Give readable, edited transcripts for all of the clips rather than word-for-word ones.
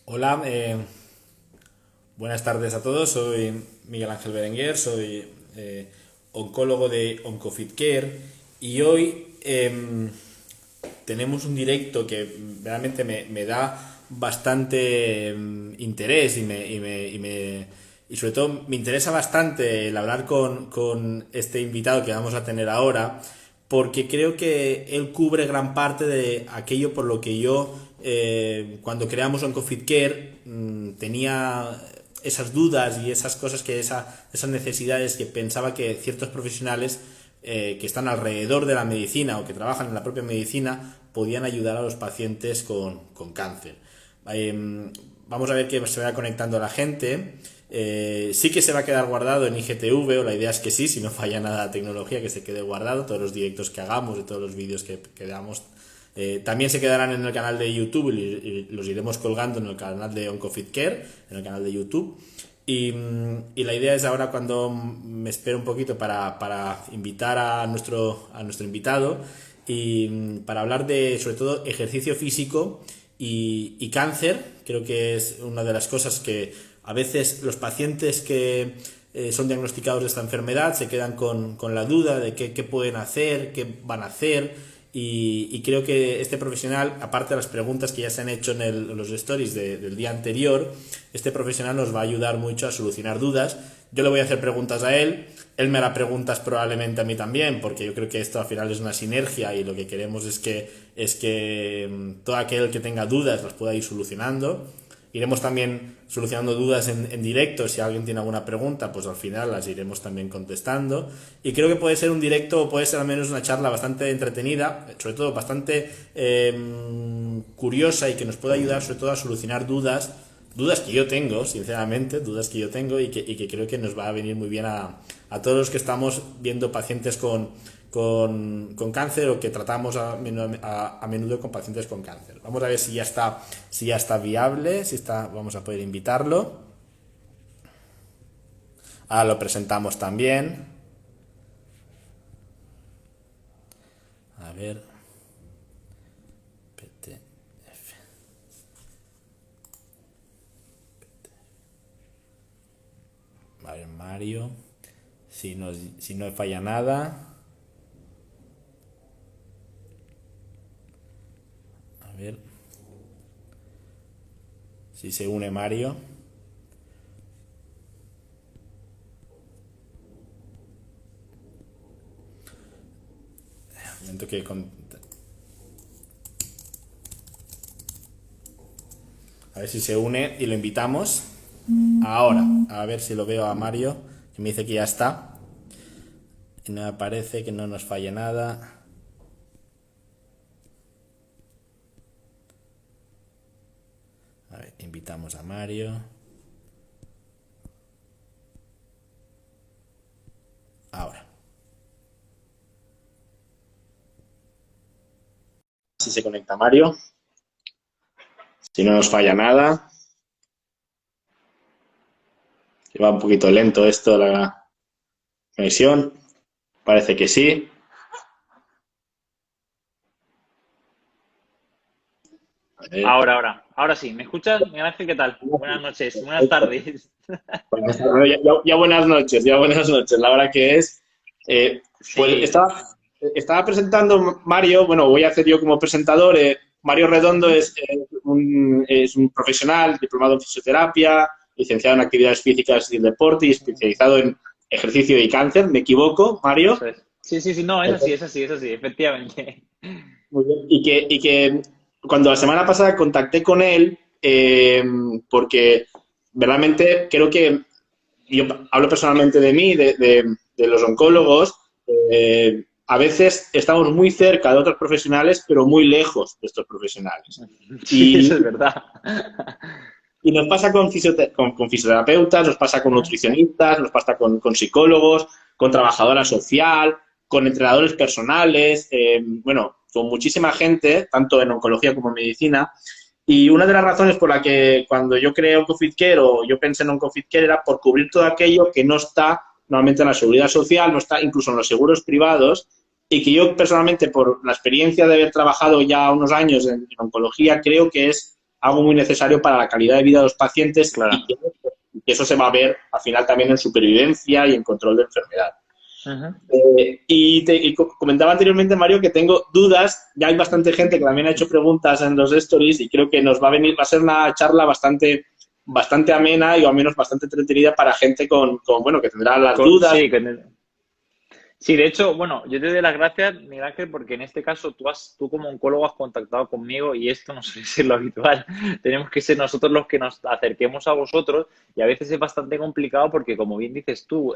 Hola, buenas tardes a todos. Soy Miguel Ángel Berenguer, soy oncólogo de OncoFitCare y hoy tenemos un directo que realmente me da bastante interés y sobre todo me interesa bastante el hablar con este invitado que vamos a tener ahora, porque creo que él cubre gran parte de aquello por lo que yo, cuando creamos OncoFitCare, tenía esas dudas y esas cosas, esas necesidades que pensaba que ciertos profesionales que están alrededor de la medicina o que trabajan en la propia medicina podían ayudar a los pacientes con cáncer. Vamos a ver que se vaya conectando la gente. Sí que se va a quedar guardado en IGTV, o la idea es que sí, si no falla nada la tecnología, que se quede guardado, todos los directos que hagamos y todos los vídeos que damos. También se quedarán en el canal de YouTube y los iremos colgando en el canal de OncoFitCare, en el canal de YouTube. Y la idea es ahora, cuando me espero un poquito para invitar a nuestro invitado y para hablar de, sobre todo, ejercicio físico y cáncer. Creo que es una de las cosas que a veces los pacientes que son diagnosticados de esta enfermedad se quedan con la duda de qué pueden hacer, qué van a hacer. Y creo que este profesional, aparte de las preguntas que ya se han hecho en los stories del día anterior, este profesional nos va a ayudar mucho a solucionar dudas. Yo le voy a hacer preguntas a él me hará preguntas probablemente a mí también, porque yo creo que esto al final es una sinergia y lo que queremos es que todo aquel que tenga dudas las pueda ir solucionando. Iremos también solucionando dudas en directo. Si alguien tiene alguna pregunta, pues al final las iremos también contestando. Y creo que puede ser un directo, o puede ser al menos una charla bastante entretenida, sobre todo bastante curiosa, y que nos pueda ayudar sobre todo a solucionar dudas que yo tengo, sinceramente, dudas que yo tengo, y que creo que nos va a venir muy bien a todos los que estamos viendo pacientes con cáncer, o que tratamos a menudo con pacientes con cáncer. Vamos a ver si ya está viable, vamos a poder invitarlo. Ahora lo presentamos también. A ver. PTF. A ver, Mario. Si no falla nada. A ver si se une Mario. Momento que a ver si se une y lo invitamos. Ahora, a ver si lo veo a Mario, que me dice que ya está. Y no me parece que no nos falle nada. A ver, invitamos a Mario. Ahora. Si se conecta Mario. Si no nos falla nada. Que va un poquito lento esto, la conexión. Parece que sí. A ver. Ahora sí, ¿me escuchas? Miguel Ángel, ¿qué tal? Buenas noches, buenas tardes. Bueno, ya buenas noches, ya buenas noches. La hora que es. Pues Sí, estaba presentando Mario. Bueno, voy a hacer yo como presentador. Mario Redondo ujú, es un profesional diplomado en fisioterapia, licenciado en actividades físicas y el deporte, y especializado en ejercicio y cáncer. ¿Me equivoco, Mario? eso es. Sí, sí, sí, no, es así, efectivamente. Muy bien. Y que cuando la semana pasada contacté con él, porque realmente creo que yo hablo personalmente de mí, de los oncólogos. A veces estamos muy cerca de otros profesionales, pero muy lejos de estos profesionales. Sí, eso es Y, verdad. y nos pasa con fisioterapeutas, nos pasa con Ujú, nutricionistas, nos pasa con psicólogos, con trabajadora social, con entrenadores personales, bueno, con muchísima gente, tanto en oncología como en medicina. Y una de las razones por la que cuando yo creé OncoFitCare, o yo pensé en OncoFitCare, era por cubrir todo aquello que no está normalmente en la seguridad social, no está incluso en los seguros privados, y que yo personalmente, por la experiencia de haber trabajado ya unos años en oncología, creo que es algo muy necesario para la calidad de vida de los pacientes Claro. y que eso se va a ver al final también en supervivencia y en control de enfermedad. Ujú. Comentaba anteriormente, Mario, que tengo dudas. Ya hay bastante gente que también ha hecho preguntas en los stories y creo que va a ser una charla bastante amena y al menos bastante entretenida para gente bueno, que tendrá las dudas. Sí, sí, de hecho, bueno, yo te doy las gracias, Miguel Ángel, porque en este caso tú como oncólogo has contactado conmigo y esto no suele ser lo habitual. Tenemos que ser nosotros los que nos acerquemos a vosotros y a veces es bastante complicado porque, como bien dices tú,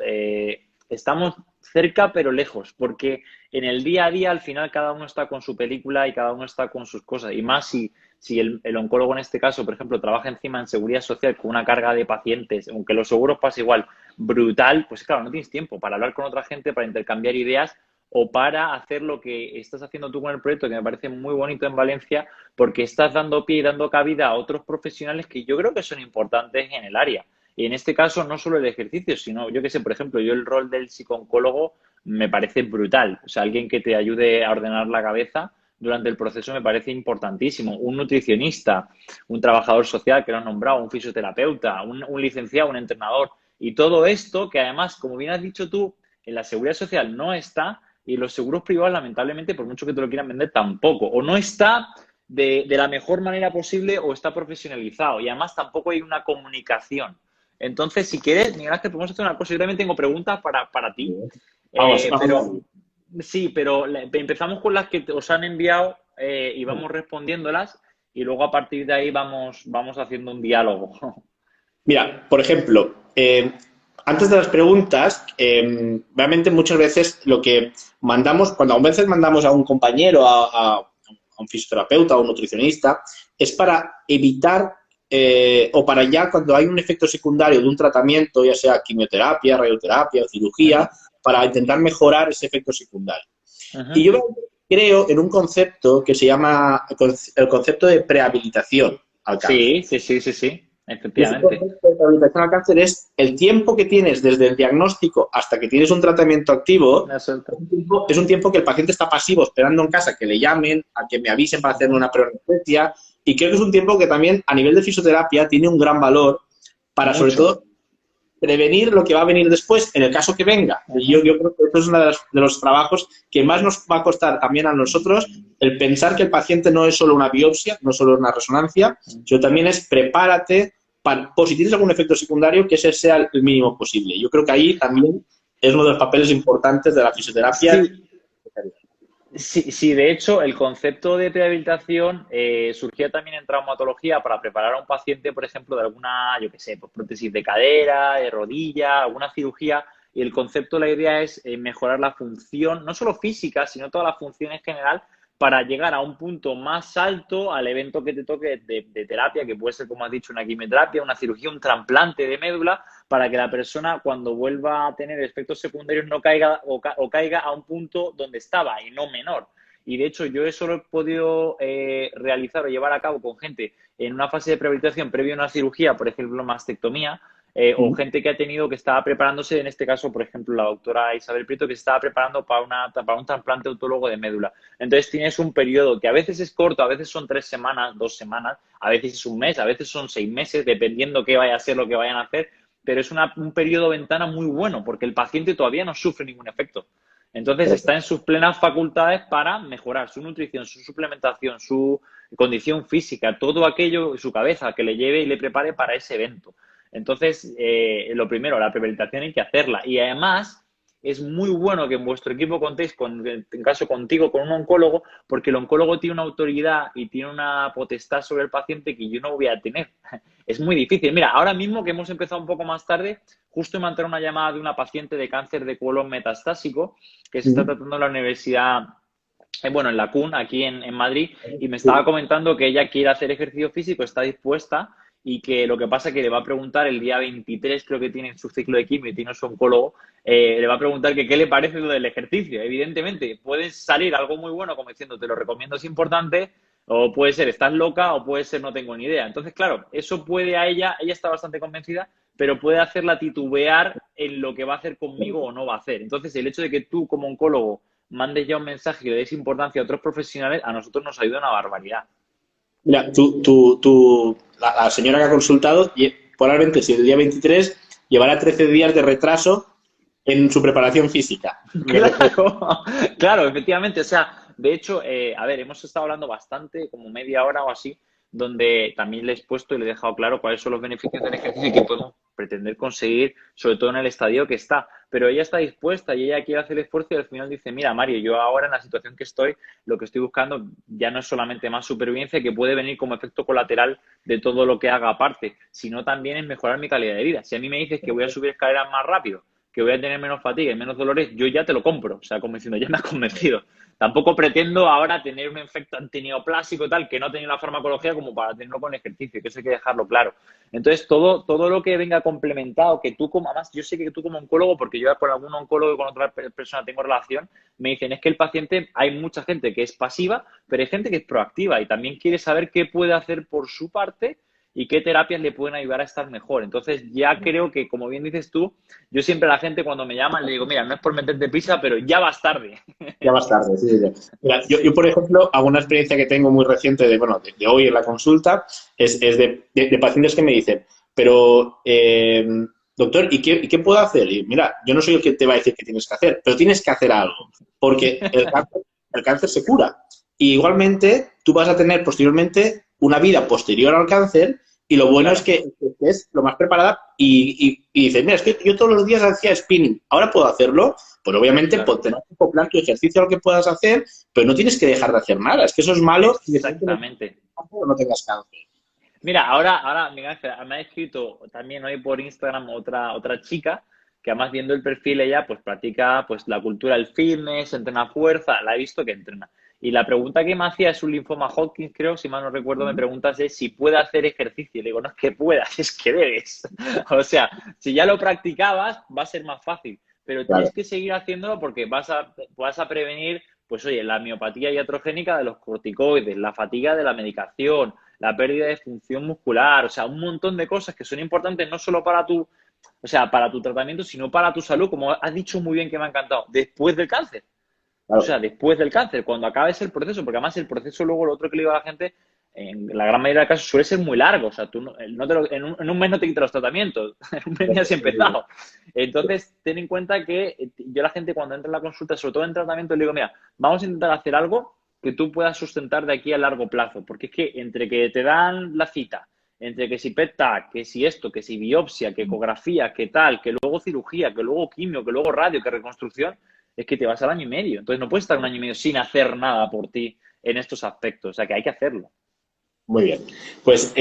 estamos cerca pero lejos, porque en el día a día al final cada uno está con su película y cada uno está con sus cosas. Y más si el oncólogo en este caso, por ejemplo, trabaja encima en seguridad social con una carga de pacientes, aunque los seguros pasa igual, brutal, pues claro, no tienes tiempo para hablar con otra gente, para intercambiar ideas o para hacer lo que estás haciendo tú con el proyecto, que me parece muy bonito en Valencia, porque estás dando pie y dando cabida a otros profesionales que yo creo que son importantes en el área. Y en este caso, no solo el ejercicio, sino, yo que sé, por ejemplo, yo el rol del psicooncólogo me parece brutal. O sea, alguien que te ayude a ordenar la cabeza durante el proceso me parece importantísimo. Un nutricionista, un trabajador social que lo han nombrado, un fisioterapeuta, un licenciado, un entrenador. Y todo esto, que además, como bien has dicho tú, en la seguridad social no está y en los seguros privados, lamentablemente, por mucho que te lo quieran vender, tampoco. O no está de la mejor manera posible o está profesionalizado. Y además tampoco hay una comunicación. Entonces, si quieres, Miguel Ángel, podemos hacer una cosa. Yo también tengo preguntas para ti, Vamos. pero sí, pero empezamos con las que os han enviado y vamos respondiéndolas y luego a partir de ahí vamos haciendo un diálogo. Mira, por ejemplo, antes de las preguntas, realmente muchas veces lo que mandamos, cuando a veces mandamos a un compañero, a un fisioterapeuta o un nutricionista, es para evitar o para ya cuando hay un efecto secundario de un tratamiento, ya sea quimioterapia, radioterapia o cirugía, para intentar mejorar ese efecto secundario. Y yo creo en un concepto que se llama el concepto de prehabilitación al cáncer. Sí, Y ese efectivamente. concepto de rehabilitación al cáncer es el tiempo que tienes desde el diagnóstico hasta que tienes un tratamiento activo. Exacto. Es un tiempo que el paciente está pasivo, esperando en casa que le llamen, a que me avisen para hacerme una preanestesia. Y creo que es un tiempo que también, a nivel de fisioterapia, tiene un gran valor para, sobre todo, prevenir lo que va a venir después, en el caso que venga. Y yo creo que esto es uno de los trabajos que más nos va a costar también a nosotros, el pensar que el paciente no es solo una biopsia, no solo una resonancia, sino también es prepárate para, por si tienes algún efecto secundario, que ese sea el mínimo posible. Yo creo que ahí también es uno de los papeles importantes de la fisioterapia. Sí, de hecho, el concepto de prehabilitación surgía también en traumatología para preparar a un paciente, por ejemplo, de alguna, yo qué sé, pues, prótesis de cadera, de rodilla, alguna cirugía. Y el concepto, la idea es mejorar la función, no solo física, sino toda la función en general, para llegar a un punto más alto al evento que te toque de terapia, que puede ser, como has dicho, una quimioterapia, una cirugía, un trasplante de médula, para que la persona cuando vuelva a tener efectos secundarios no caiga o caiga a un punto donde estaba y no menor. Y de hecho yo eso lo he podido realizar o llevar a cabo con gente en una fase de prehabilitación previo a una cirugía, por ejemplo, mastectomía, o gente que ha tenido que estaba preparándose, en este caso, por ejemplo, la doctora Isabel Prieto, que se estaba preparando para un trasplante autólogo de médula. Entonces tienes un periodo que a veces es corto, a veces son 3 semanas, 2 semanas, a veces es un mes, a veces son 6 meses, dependiendo qué vaya a ser lo que vayan a hacer, pero es un periodo ventana muy bueno porque el paciente todavía no sufre ningún efecto. Entonces está en sus plenas facultades para mejorar su nutrición, su suplementación, su condición física, todo aquello, su cabeza, que le lleve y le prepare para ese evento. Entonces, lo primero, la prehabilitación hay que hacerla. Y además, es muy bueno que en vuestro equipo contéis, en caso contigo, con un oncólogo, porque el oncólogo tiene una autoridad y tiene una potestad sobre el paciente que yo no voy a tener. Es muy difícil. Mira, ahora mismo que hemos empezado un poco más tarde, justo me ha entrado una llamada de una paciente de cáncer de colon metastásico que se está tratando en la universidad, bueno, en la CUN, aquí en Madrid, y me estaba comentando que ella quiere hacer ejercicio físico, está dispuesta, y que lo que pasa es que le va a preguntar el día 23, creo que tiene su ciclo de quimio y tiene su oncólogo, le va a preguntar que qué le parece lo del ejercicio. Evidentemente, puede salir algo muy bueno como diciendo, te lo recomiendo, es importante, o puede ser, estás loca, o puede ser, no tengo ni idea. Entonces, claro, eso puede a ella está bastante convencida, pero puede hacerla titubear en lo que va a hacer conmigo o no va a hacer. Entonces, el hecho de que tú, como oncólogo, mandes ya un mensaje y le des importancia a otros profesionales, a nosotros nos ayuda una barbaridad. Mira, la señora que ha consultado, probablemente si el día 23 llevará 13 días de retraso en su preparación física. Claro, claro, efectivamente. O sea, de hecho, a ver, hemos estado hablando bastante, como media hora o así, donde también le he expuesto y le he dejado claro cuáles son los beneficios del ejercicio y qué podemos pretender conseguir, sobre todo en el estadio que está. Pero ella está dispuesta y ella quiere hacer el esfuerzo y al final dice, mira, Mario, yo ahora en la situación que estoy, lo que estoy buscando ya no es solamente más supervivencia, que puede venir como efecto colateral de todo lo que haga aparte, sino también es mejorar mi calidad de vida. Si a mí me dices que voy a subir escaleras más rápido, que voy a tener menos fatiga y menos dolores, yo ya te lo compro. O sea, como diciendo, ya me has convencido. Tampoco pretendo ahora tener un efecto antineoplásico tal, que no ha tenido la farmacología como para tenerlo con el ejercicio, que eso hay que dejarlo claro. Entonces, todo lo que venga complementado, que tú como, además, yo sé que tú como oncólogo, porque yo con algún oncólogo y con otra persona tengo relación, me dicen, es que el paciente, hay mucha gente que es pasiva, pero hay gente que es proactiva y también quiere saber qué puede hacer por su parte y qué terapias le pueden ayudar a estar mejor. Entonces, ya creo que, como bien dices tú, yo siempre a la gente cuando me llaman le digo, mira, no es por meterte prisa, pero ya vas tarde. Ya más tarde, sí. Mira, yo, por ejemplo, hago una experiencia que tengo muy reciente de hoy en la consulta, es de pacientes que me dicen, pero, doctor, ¿y qué puedo hacer? Y mira, yo no soy el que te va a decir qué tienes que hacer, pero tienes que hacer algo, porque el cáncer se cura. Y igualmente, tú vas a tener posteriormente una vida posterior al cáncer y lo bueno Claro, es que es lo más preparada y dices, mira, es que yo todos los días hacía spinning, ahora puedo hacerlo, pues obviamente claro. tener que acoplar tu ejercicio a lo que puedas hacer, pero no tienes que dejar de hacer nada, es que eso es malo y Exactamente. no tengas cáncer. Mira, ahora Miguel Ángel, me ha escrito también hoy por Instagram otra chica que además viendo el perfil ella pues practica pues la cultura del fitness, entrena fuerza, la he visto que entrena. Y la pregunta que me hacía es un linfoma Hodgkin, creo, si mal no recuerdo, me preguntas es si puede hacer ejercicio. Y le digo, no es que puedas, es que debes. O sea, si ya lo practicabas, va a ser más fácil. Pero tienes Claro. que seguir haciéndolo porque vas a prevenir, pues oye, la miopatía iatrogénica de los corticoides, la fatiga de la medicación, la pérdida de función muscular, o sea, un montón de cosas que son importantes no solo para tu tratamiento, sino para tu salud, como has dicho muy bien que me ha encantado, después del cáncer. O Claro. sea, después del cáncer, cuando acabes el proceso, porque además el proceso luego, lo otro que le digo a la gente, en la gran mayoría de casos suele ser muy largo, o sea, tú en un mes no te quitas los tratamientos, en un mes ya has empezado. Entonces, ten en cuenta que yo a la gente cuando entra en la consulta, sobre todo en tratamiento, le digo, mira, vamos a intentar hacer algo que tú puedas sustentar de aquí a largo plazo, porque es que entre que te dan la cita, entre que si PET-TAC, que si esto, que si biopsia, que ecografía, que tal, que luego cirugía, que luego quimio, que luego radio, que reconstrucción, es que te vas al año y medio. Entonces no puedes estar un año y medio sin hacer nada por ti en estos aspectos. O sea que hay que hacerlo. Muy bien. Pues,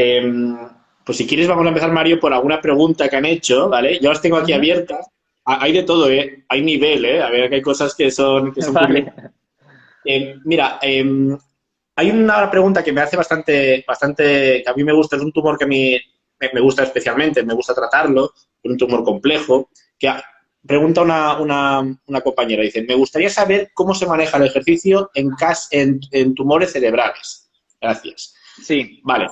pues si quieres vamos a empezar, Mario, por alguna pregunta que han hecho, ¿vale? Yo las tengo aquí Ujú. abiertas. Hay de todo, ¿eh? Hay nivel, ¿eh? A ver, que hay cosas que son curiosas. Vale. Mira, hay una pregunta que me hace bastante, que a mí me gusta, es un tumor que a mí me gusta especialmente, me gusta tratarlo, es un tumor complejo, pregunta una compañera, dice, me gustaría saber cómo se maneja el ejercicio en tumores cerebrales. Gracias. Sí, Vale.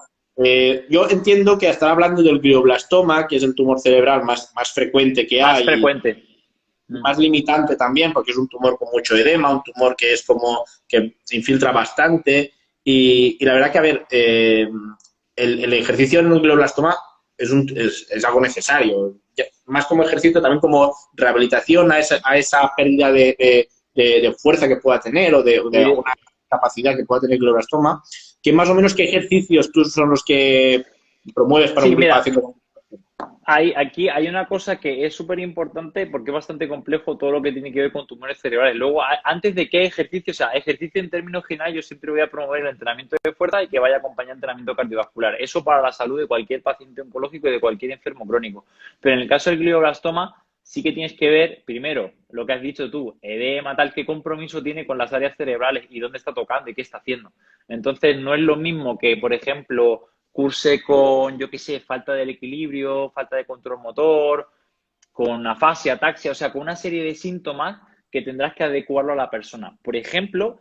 Yo entiendo que estará hablando del glioblastoma, que es el tumor cerebral más frecuente que más hay frecuente. más limitante también, porque es un tumor con mucho edema, un tumor que es como que se infiltra bastante. Y la verdad que, a ver, el ejercicio en un glioblastoma es algo necesario. Más como ejercicio, también como rehabilitación a esa pérdida de fuerza que pueda tener o de Y de- alguna capacidad que pueda tener el glioblastoma. Que más o menos, ¿qué ejercicios tú son los que promueves para sí, un mira, paciente? aquí hay una cosa que es súper importante porque es bastante complejo todo lo que tiene que ver con tumores cerebrales. Luego, antes de qué ejercicio, o sea, ejercicio en términos generales, yo siempre voy a promover el entrenamiento de fuerza y que vaya acompañado de entrenamiento cardiovascular. Eso para la salud de cualquier paciente oncológico y de cualquier enfermo crónico. Pero en el caso del glioblastoma, sí que tienes que ver, primero, lo que has dicho tú, edema, tal, qué compromiso tiene con las áreas cerebrales y dónde está tocando y qué está haciendo. Entonces, no es lo mismo que, por ejemplo, curse con, yo qué sé, falta del equilibrio, falta de control motor, con afasia, ataxia, o sea, con una serie de síntomas que tendrás que adecuarlo a la persona. Por ejemplo,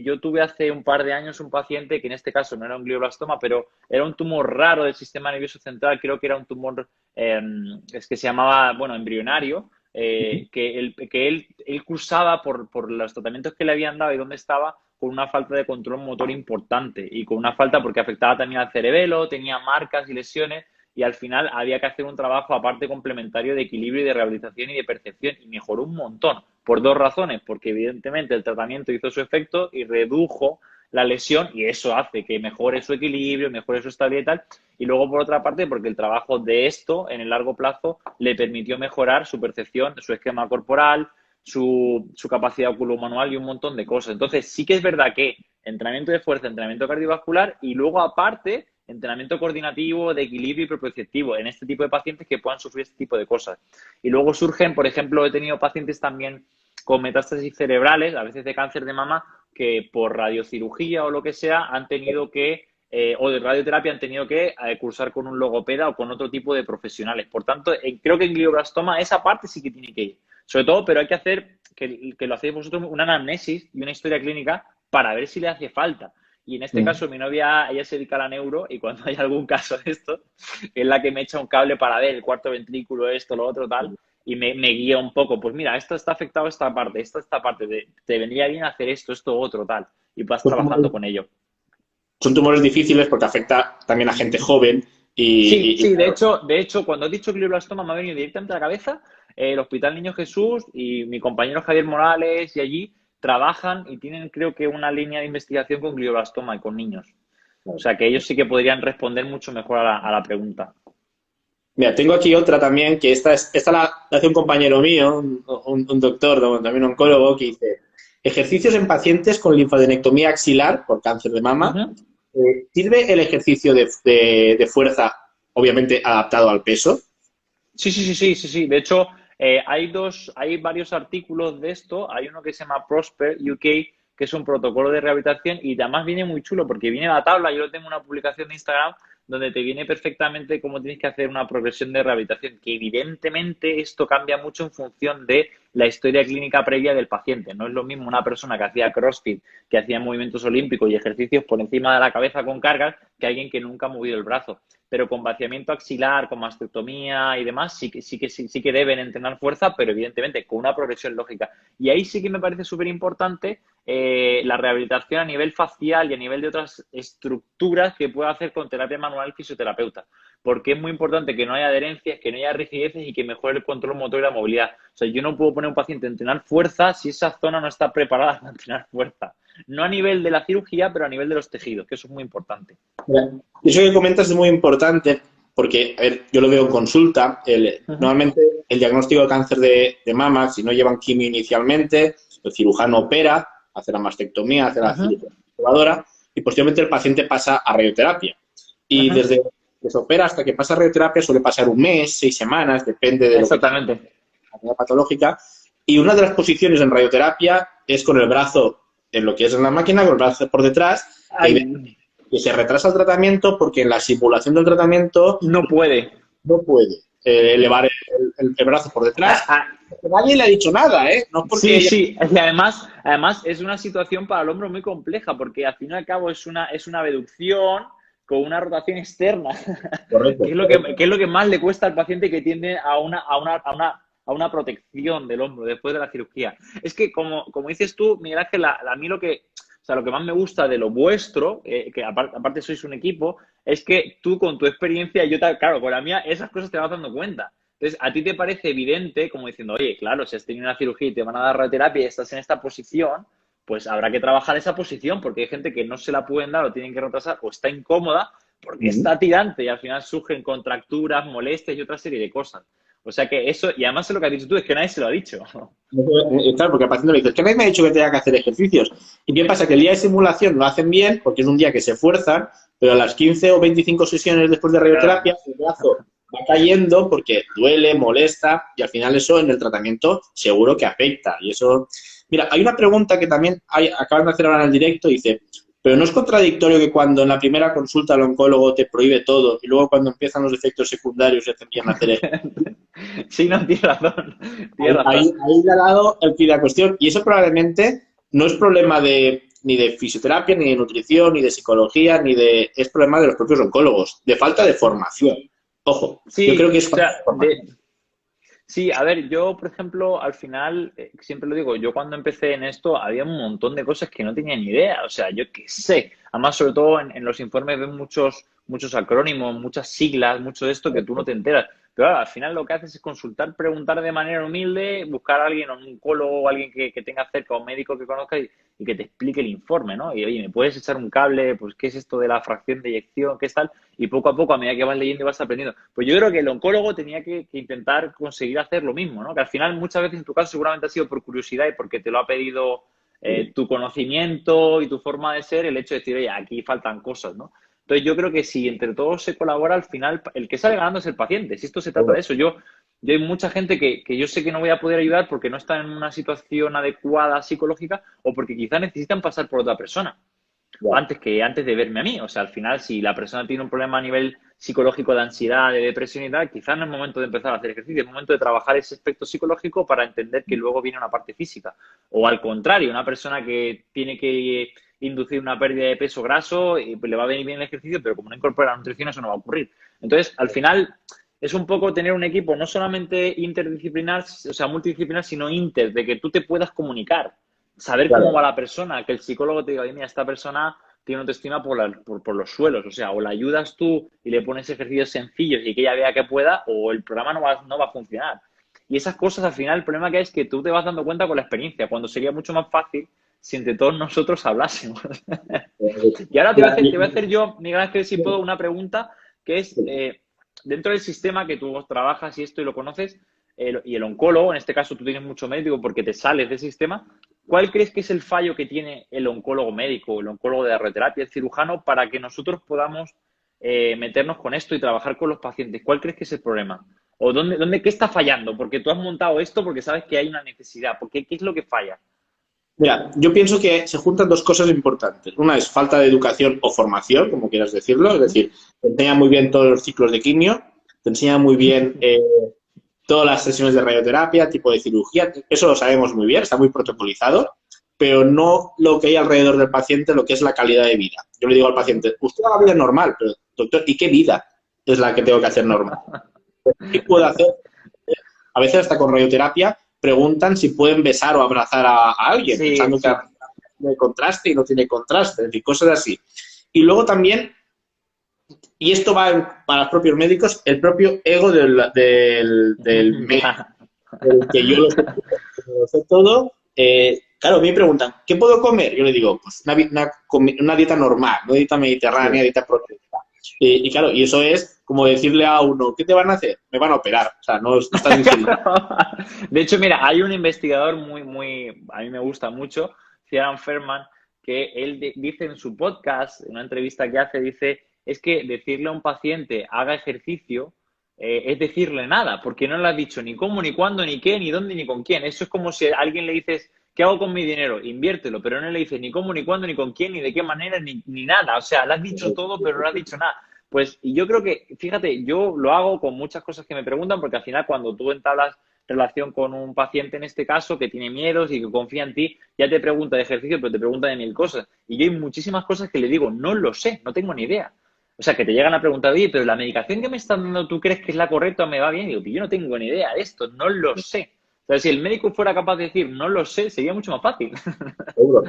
yo tuve hace un par de años un paciente que en este caso no era un glioblastoma, pero era un tumor raro del sistema nervioso central, creo que era un tumor es que se llamaba, bueno, embrionario, que él cursaba por los tratamientos que le habían dado y dónde estaba con una falta de control motor importante y con una falta porque afectaba también al cerebelo, tenía marcas y lesiones y al final había que hacer un trabajo aparte complementario de equilibrio y de rehabilitación y de percepción y mejoró un montón por dos razones, porque evidentemente el tratamiento hizo su efecto y redujo la lesión y eso hace que mejore su equilibrio, mejore su estabilidad y tal. Y luego, por otra parte, porque el trabajo de esto en el largo plazo le permitió mejorar su percepción, su esquema corporal, su capacidad oculomanual y un montón de cosas. Entonces, sí que es verdad que entrenamiento de fuerza, entrenamiento cardiovascular y luego, aparte, entrenamiento coordinativo, de equilibrio y proprioceptivo en este tipo de pacientes que puedan sufrir este tipo de cosas. Y luego surgen, por ejemplo, he tenido pacientes también con metástasis cerebrales, a veces de cáncer de mama, que por radiocirugía o lo que sea han tenido que, o de radioterapia han tenido que cursar con un logopeda o con otro tipo de profesionales. Por tanto, creo que en glioblastoma esa parte sí que tiene que ir. Sobre todo, pero hay que hacer, que lo hacéis vosotros, una anamnesis y una historia clínica para ver si le hace falta. Y en este caso, mi novia, ella se dedica a la neuro y cuando hay algún caso de esto, es la que me echa un cable para ver el cuarto ventrículo, esto, lo otro, tal, y me guía un poco. Pues mira, esto está afectado esta parte, te vendría bien hacer esto, otro, tal. Y vas trabajando con ello. Son tumores difíciles porque afecta también a gente joven Sí, de hecho, cuando he dicho glioblastoma me ha venido directamente a la cabeza el Hospital Niño Jesús y mi compañero Javier Morales y allí trabajan y tienen, creo que, una línea de investigación con glioblastoma y con niños. O sea, que ellos sí que podrían responder mucho mejor a la pregunta. Mira, tengo aquí otra también, que esta la hace un compañero mío, un doctor, también un oncólogo, que dice, ejercicios en pacientes con linfadenectomía axilar por cáncer de mama. ¿Sirve el ejercicio de fuerza, obviamente, adaptado al peso? Sí. De hecho, hay varios artículos de esto. Hay uno que se llama Prosper UK, que es un protocolo de rehabilitación y además viene muy chulo porque viene la tabla. Yo lo tengo en una publicación de Instagram donde te viene perfectamente cómo tienes que hacer una progresión de rehabilitación, que evidentemente esto cambia mucho en función de la historia clínica previa del paciente. No es lo mismo una persona que hacía CrossFit, que hacía movimientos olímpicos y ejercicios por encima de la cabeza con cargas, que alguien que nunca ha movido el brazo. Pero con vaciamiento axilar, con mastectomía y demás, sí que deben entrenar fuerza, pero evidentemente con una progresión lógica. Y ahí sí que me parece súper importante la rehabilitación a nivel facial y a nivel de otras estructuras que pueda hacer con terapia manual fisioterapeuta. Porque es muy importante que no haya adherencias, que no haya rigideces y que mejore el control motor y la movilidad. O sea, yo no puedo poner a un paciente a entrenar fuerza si esa zona no está preparada para entrenar fuerza. No a nivel de la cirugía, pero a nivel de los tejidos, que eso es muy importante. Eso que comentas es muy importante porque, a ver, yo lo veo en consulta. Normalmente el diagnóstico de cáncer de mama, si no llevan quimio inicialmente, el cirujano opera, hace la mastectomía, hace la cirugía conservadora y posteriormente el paciente pasa a radioterapia. Y desde que se opera hasta que pasa a radioterapia suele pasar un mes, 6 semanas, depende de la patológica. Y una de las posiciones en radioterapia es con el brazo en lo que es en la máquina, con el brazo por detrás, que se retrasa el tratamiento porque en la simulación del tratamiento no puede elevar el brazo por detrás. Nadie le ha dicho nada, ¿eh? No porque sí. Y además es una situación para el hombro muy compleja porque al fin y al cabo es una abducción con una rotación externa. Correcto. que es lo que más le cuesta al paciente que tiende a una protección del hombro después de la cirugía. Es que, como dices tú, Miguel Ángel, a mí lo que más me gusta de lo vuestro, que aparte sois un equipo, es que tú con tu experiencia, claro, con la mía, esas cosas te vas dando cuenta. Entonces, a ti te parece evidente, como diciendo, oye, claro, si has tenido una cirugía y te van a dar radioterapia y estás en esta posición, pues habrá que trabajar esa posición, porque hay gente que no se la pueden dar o tienen que retrasar o está incómoda porque está tirante y al final surgen contracturas, molestias y otra serie de cosas. O sea que eso, y además es lo que has dicho tú, es que nadie se lo ha dicho. Claro, porque el paciente le dice, es que nadie me ha dicho que tenga que hacer ejercicios. ¿Y qué pasa? Que el día de simulación lo hacen bien, porque es un día que se esfuerzan, pero a las 15 o 25 sesiones después de radioterapia, el brazo va cayendo porque duele, molesta, y al final eso en el tratamiento seguro que afecta. Y eso... Mira, hay una pregunta que también acaban de hacer ahora en el directo, dice... Pero ¿no es contradictorio que cuando en la primera consulta el oncólogo te prohíbe todo y luego cuando empiezan los efectos secundarios ya te empiezan a hacer ejercicio? Sí, no, tienes razón. Ahí le ha dado el quid de la cuestión. Y eso probablemente no es problema ni de fisioterapia, ni de nutrición, ni de psicología, es problema de los propios oncólogos, de falta de formación. Ojo, sí, yo creo que es Sí, a ver, yo, por ejemplo, al final, siempre lo digo, yo cuando empecé en esto había un montón de cosas que no tenía ni idea, o sea, yo qué sé. Además, sobre todo en los informes ven muchos acrónimos, muchas siglas, mucho de esto que tú no te enteras. Pero claro, al final lo que haces es consultar, preguntar de manera humilde, buscar a alguien, a un oncólogo o alguien que tenga cerca, o un médico que conozca y que te explique el informe, ¿no? Y oye, ¿me puedes echar un cable? Pues, ¿qué es esto de la fracción de eyección? ¿Qué es tal? Y poco a poco, a medida que vas leyendo y vas aprendiendo. Pues yo creo que el oncólogo tenía que intentar conseguir hacer lo mismo, ¿no? Que al final muchas veces en tu caso seguramente ha sido por curiosidad y porque te lo ha pedido tu conocimiento y tu forma de ser, el hecho de decir, oye, aquí faltan cosas, ¿no? Entonces yo creo que si entre todos se colabora, al final el que sale ganando es el paciente. Si esto se trata de eso, yo hay mucha gente que yo sé que no voy a poder ayudar porque no está en una situación adecuada psicológica o porque quizás necesitan pasar por otra persona antes de verme a mí. O sea, al final, si la persona tiene un problema a nivel psicológico de ansiedad, de depresión y tal, quizás no es momento de empezar a hacer ejercicio, es momento de trabajar ese aspecto psicológico para entender que luego viene una parte física. O al contrario, una persona que tiene que inducir una pérdida de peso graso, y le va a venir bien el ejercicio, pero como no incorpora la nutrición, eso no va a ocurrir. Entonces, al final, es un poco tener un equipo no solamente interdisciplinar, o sea, multidisciplinar, sino inter, de que tú te puedas comunicar, saber cómo va la persona, que el psicólogo te diga, oye, mira, esta persona tiene autoestima por los suelos, o sea, o la ayudas tú y le pones ejercicios sencillos y que ella vea que pueda, o el programa no va a funcionar. Y esas cosas, al final, el problema que hay es que tú te vas dando cuenta con la experiencia, cuando sería mucho más fácil si entre todos nosotros hablásemos. Y ahora te voy a hacer yo, Miguel Ángel, si puedo, una pregunta, que es, dentro del sistema que tú trabajas y esto y lo conoces, y el oncólogo, en este caso tú tienes mucho médico porque te sales del sistema, ¿cuál crees que es el fallo que tiene el oncólogo médico, el oncólogo de radioterapia, el cirujano, para que nosotros podamos meternos con esto y trabajar con los pacientes? ¿Cuál crees que es el problema? ¿O qué está fallando? Porque tú has montado esto porque sabes que hay una necesidad. ¿Qué es lo que falla? Mira, yo pienso que se juntan dos cosas importantes. Una es falta de educación o formación, como quieras decirlo, es decir, te enseña muy bien todos los ciclos de quimio, te enseña muy bien todas las sesiones de radioterapia, tipo de cirugía, eso lo sabemos muy bien, está muy protocolizado, pero no lo que hay alrededor del paciente, lo que es la calidad de vida. Yo le digo al paciente, usted haga vida normal, pero doctor, ¿y qué vida es la que tengo que hacer normal? ¿Qué puedo hacer? A veces hasta con radioterapia preguntan si pueden besar o abrazar a alguien, Sí, pensando que tiene contraste y no tiene contraste, es decir, cosas así. Y luego también, y esto va para los propios médicos, el propio ego del médico, el que yo lo sé todo. Claro, me preguntan, ¿qué puedo comer? Yo le digo, pues una dieta normal, una dieta mediterránea, dieta proteica. Y claro, y eso es como decirle a uno, ¿qué te van a hacer? Me van a operar. O sea, no estás diciendo. De hecho, mira, hay un investigador a mí me gusta mucho, Ciaran Ferman, que él dice en su podcast, en una entrevista que hace, dice, es que decirle a un paciente haga ejercicio es decirle nada, porque no le has dicho ni cómo, ni cuándo, ni qué, ni dónde, ni con quién. Eso es como si a alguien le dices, ¿qué hago con mi dinero? Inviértelo, pero no le dices ni cómo, ni cuándo, ni con quién, ni de qué manera, ni nada. O sea, le has dicho todo, pero no le has dicho nada. Pues, y yo creo que, fíjate, yo lo hago con muchas cosas que me preguntan, porque al final cuando tú entablas relación con un paciente en este caso que tiene miedos y que confía en ti, ya te pregunta de ejercicio, pero te pregunta de 1000 cosas. Y yo hay muchísimas cosas que le digo, no lo sé, no tengo ni idea. O sea, que te llegan a preguntar, oye, pero la medicación que me están dando, ¿tú crees que es la correcta o me va bien? Y digo, yo no tengo ni idea de esto, no lo sé. O sea, si el médico fuera capaz de decir, no lo sé, sería mucho más fácil. Seguro.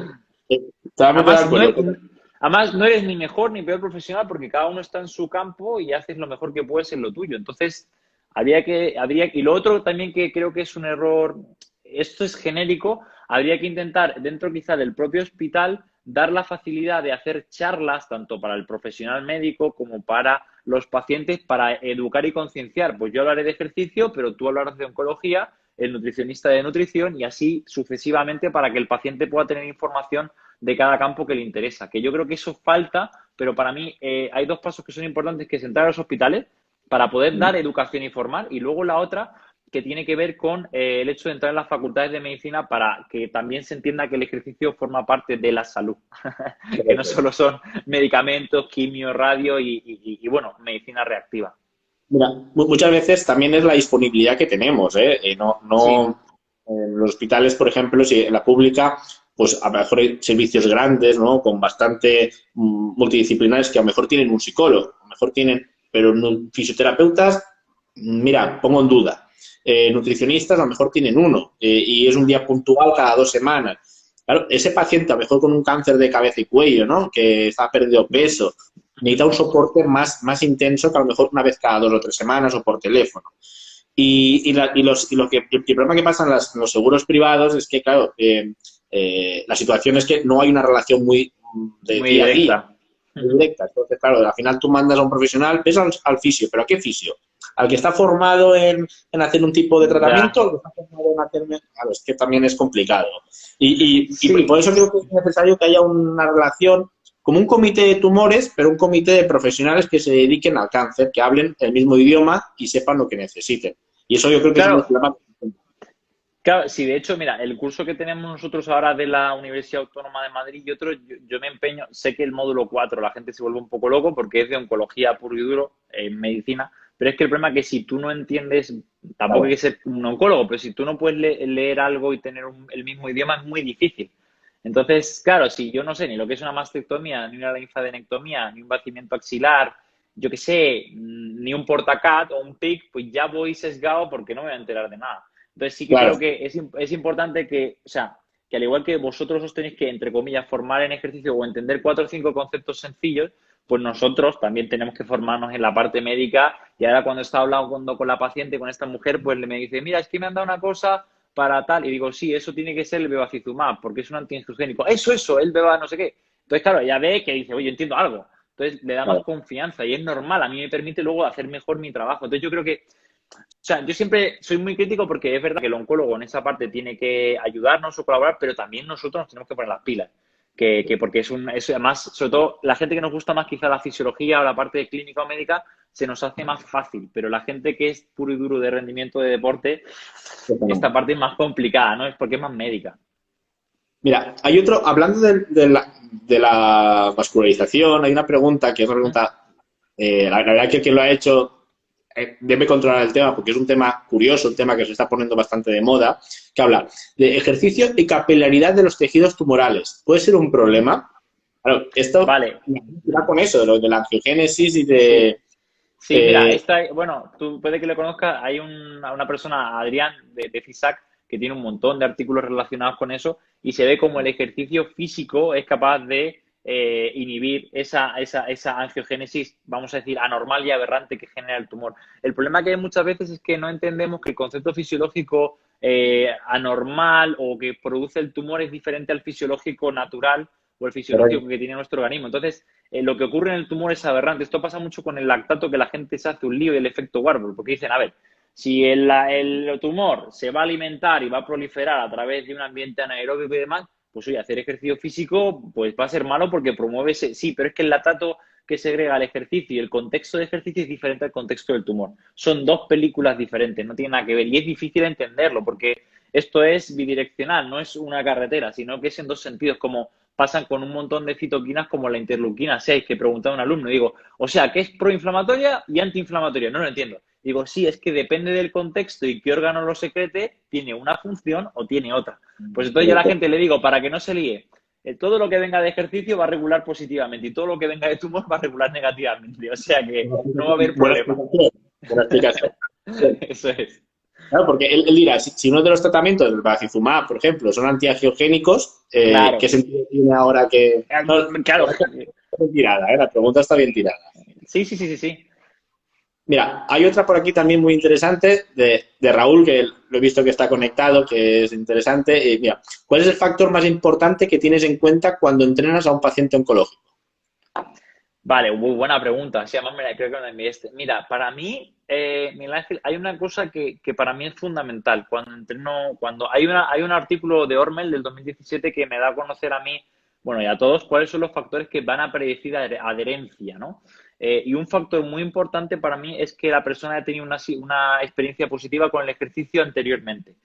Además, no eres ni mejor ni peor profesional porque cada uno está en su campo y haces lo mejor que puedes en lo tuyo. Entonces, y lo otro también que creo que es un error, esto es genérico, habría que intentar, dentro quizá del propio hospital, dar la facilidad de hacer charlas, tanto para el profesional médico como para los pacientes, para educar y concienciar. Pues yo hablaré de ejercicio, pero tú hablarás de oncología, el nutricionista de nutrición y así sucesivamente para que el paciente pueda tener información de cada campo que le interesa. Que yo creo que eso falta, pero para mí hay dos pasos que son importantes, que es entrar a los hospitales para poder dar educación y formar, y luego la otra que tiene que ver con el hecho de entrar en las facultades de medicina para que también se entienda que el ejercicio forma parte de la salud, que no solo son medicamentos, quimio, radio y bueno, medicina reactiva. Mira, muchas veces también es la disponibilidad que tenemos, ¿eh? Sí. En los hospitales, por ejemplo, si en la pública, pues a lo mejor hay servicios grandes, ¿no? Con bastante multidisciplinares que a lo mejor tienen un psicólogo, a lo mejor tienen, pero fisioterapeutas, mira, pongo en duda. nutricionistas a lo mejor tienen uno y es un día puntual cada 2 semanas. Claro, ese paciente, a lo mejor con un cáncer de cabeza y cuello, ¿no? Que está perdiendo peso, necesita un soporte más intenso que a lo mejor una vez cada 2 o 3 semanas o por teléfono. El problema que pasa en los seguros privados es que, claro, la situación es que no hay una relación muy de Muy día a día, directa. muy directa. Entonces, claro, al final tú mandas a un profesional, ves al fisio, ¿pero a qué fisio? ¿Al que está formado en hacer un tipo de Ya. tratamiento? ¿Al que está formado en hacer...? Claro, es que también es complicado. Y Sí, por eso creo que es necesario que haya una relación como un comité de tumores, pero un comité de profesionales que se dediquen al cáncer, que hablen el mismo idioma y sepan lo que necesiten. Y eso yo creo que es un claro. problema. Claro, sí, de hecho, mira, el curso que tenemos nosotros ahora de la Universidad Autónoma de Madrid y otro, yo me empeño, sé que el módulo 4 la gente se vuelve un poco loco porque es de oncología puro y duro, en medicina, pero es que el problema es que si tú no entiendes, tampoco hay Claro, que ser un oncólogo, pero si tú no puedes leer algo y tener el mismo idioma es muy difícil. Entonces, claro, si yo no sé ni lo que es una mastectomía, ni una linfadenectomía, ni un vaciamiento axilar, yo qué sé, ni un portacat o un PIC, pues ya voy sesgado porque no me voy a enterar de nada. Entonces sí que claro. creo que es importante que, o sea, que al igual que vosotros os tenéis que, entre comillas, formar en ejercicio o entender 4 o 5 conceptos sencillos, pues nosotros también tenemos que formarnos en la parte médica. Y ahora cuando está hablando con la paciente, con esta mujer, pues me dice, mira, es que me han dado una cosa para tal. Y digo, sí, eso tiene que ser el bevacizumab, porque es un antiangiogénico. Eso, el beba no sé qué. Entonces, claro, ella ve que dice, oye, entiendo algo. Entonces le da más Claro. confianza y es normal. A mí me permite luego hacer mejor mi trabajo. Entonces yo creo que o sea, yo siempre soy muy crítico porque es verdad que el oncólogo en esa parte tiene que ayudarnos o colaborar, pero también nosotros nos tenemos que poner las pilas. Porque es además, sobre todo, la gente que nos gusta más quizá la fisiología o la parte de clínica o médica, se nos hace más fácil, pero la gente que es puro y duro de rendimiento de deporte, esta parte es más complicada, ¿no? Es porque es más médica. Mira, hay otro, hablando de la vascularización, hay una pregunta que es una ¿Mm? pregunta, la verdad que quien lo ha hecho debe controlar el tema porque es un tema curioso, un tema que se está poniendo bastante de moda, que habla de ejercicio y capilaridad de los tejidos tumorales. ¿Puede ser un ¿Mm? problema? Claro, esto Vale. va con eso, de la angiogénesis y Sí. de... Sí, mira, bueno, tú puede que lo conozcas, hay una persona, Adrián, de CISAC, que tiene un montón de artículos relacionados con eso y se ve como el ejercicio físico es capaz de inhibir esa angiogénesis, vamos a decir, anormal y aberrante que genera el tumor. El problema que hay muchas veces es que no entendemos que el concepto fisiológico anormal o que produce el tumor es diferente al fisiológico natural o el fisiológico que tiene nuestro organismo. Entonces, lo que ocurre en el tumor es aberrante. Esto pasa mucho con el lactato, que la gente se hace un lío y el efecto Warburg, porque dicen, a ver, si el tumor se va a alimentar y va a proliferar a través de un ambiente anaeróbico y demás, pues oye, hacer ejercicio físico pues va a ser malo porque promueve ese... Sí, pero es que el lactato que segrega el ejercicio y el contexto de ejercicio es diferente al contexto del tumor. Son dos películas diferentes, no tienen nada que ver y es difícil entenderlo porque esto es bidireccional, no es una carretera, sino que es en dos sentidos, como pasan con un montón de citoquinas como la interleuquina 6 que preguntaba un alumno. Digo, o sea, que es proinflamatoria y antiinflamatoria. No lo entiendo. Digo, sí, es que depende del contexto y qué órgano lo secrete, tiene una función o tiene otra. Pues entonces yo a la gente le digo, para que no se líe, todo lo que venga de ejercicio va a regular positivamente y todo lo que venga de tumor va a regular negativamente. O sea que no va a haber Buena problema. explicación. Buena explicación. Eso es. Claro, porque él dirá, si uno de los tratamientos del bevacizumab, por ejemplo, son antiangiogénicos, ¿qué Claro. sentido tiene ahora que...? No, la Claro. verdad que está bien tirada, la pregunta está bien tirada. Sí, sí, sí, sí, sí. Mira, hay otra por aquí también muy interesante de Raúl, que lo he visto que está conectado, que es interesante. Mira, ¿cuál es el factor más importante que tienes en cuenta cuando entrenas a un paciente oncológico? Vale, muy buena pregunta. Sí, además, mira, creo que me enviaste. Mira, para mí, Miguel Ángel, hay una cosa que para mí es fundamental. Cuando entreno, cuando hay un artículo de Ormel del 2017 que me da a conocer a mí, bueno, y a todos, cuáles son los factores que van a predecir adherencia, ¿no? Y un factor muy importante para mí es que la persona haya tenido una experiencia positiva con el ejercicio anteriormente.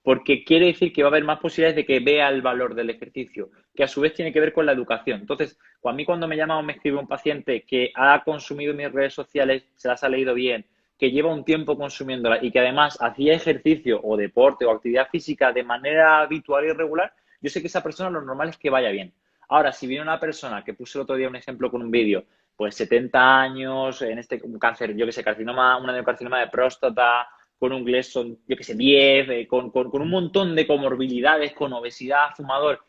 Porque quiere decir que va a haber más posibilidades de que vea el valor del ejercicio, que a su vez tiene que ver con la educación. Entonces, a mí cuando me llama o me escribe un paciente que ha consumido mis redes sociales, se las ha leído bien, que lleva un tiempo consumiéndolas y que además hacía ejercicio o deporte o actividad física de manera habitual y regular, yo sé que esa persona lo normal es que vaya bien. Ahora, si viene una persona, que puse el otro día un ejemplo con un vídeo, pues 70 años, en un cáncer, yo que sé, carcinoma, un adenocarcinoma de próstata, con un Gleason, yo qué sé, 10, con un montón de comorbilidades, con obesidad, fumador,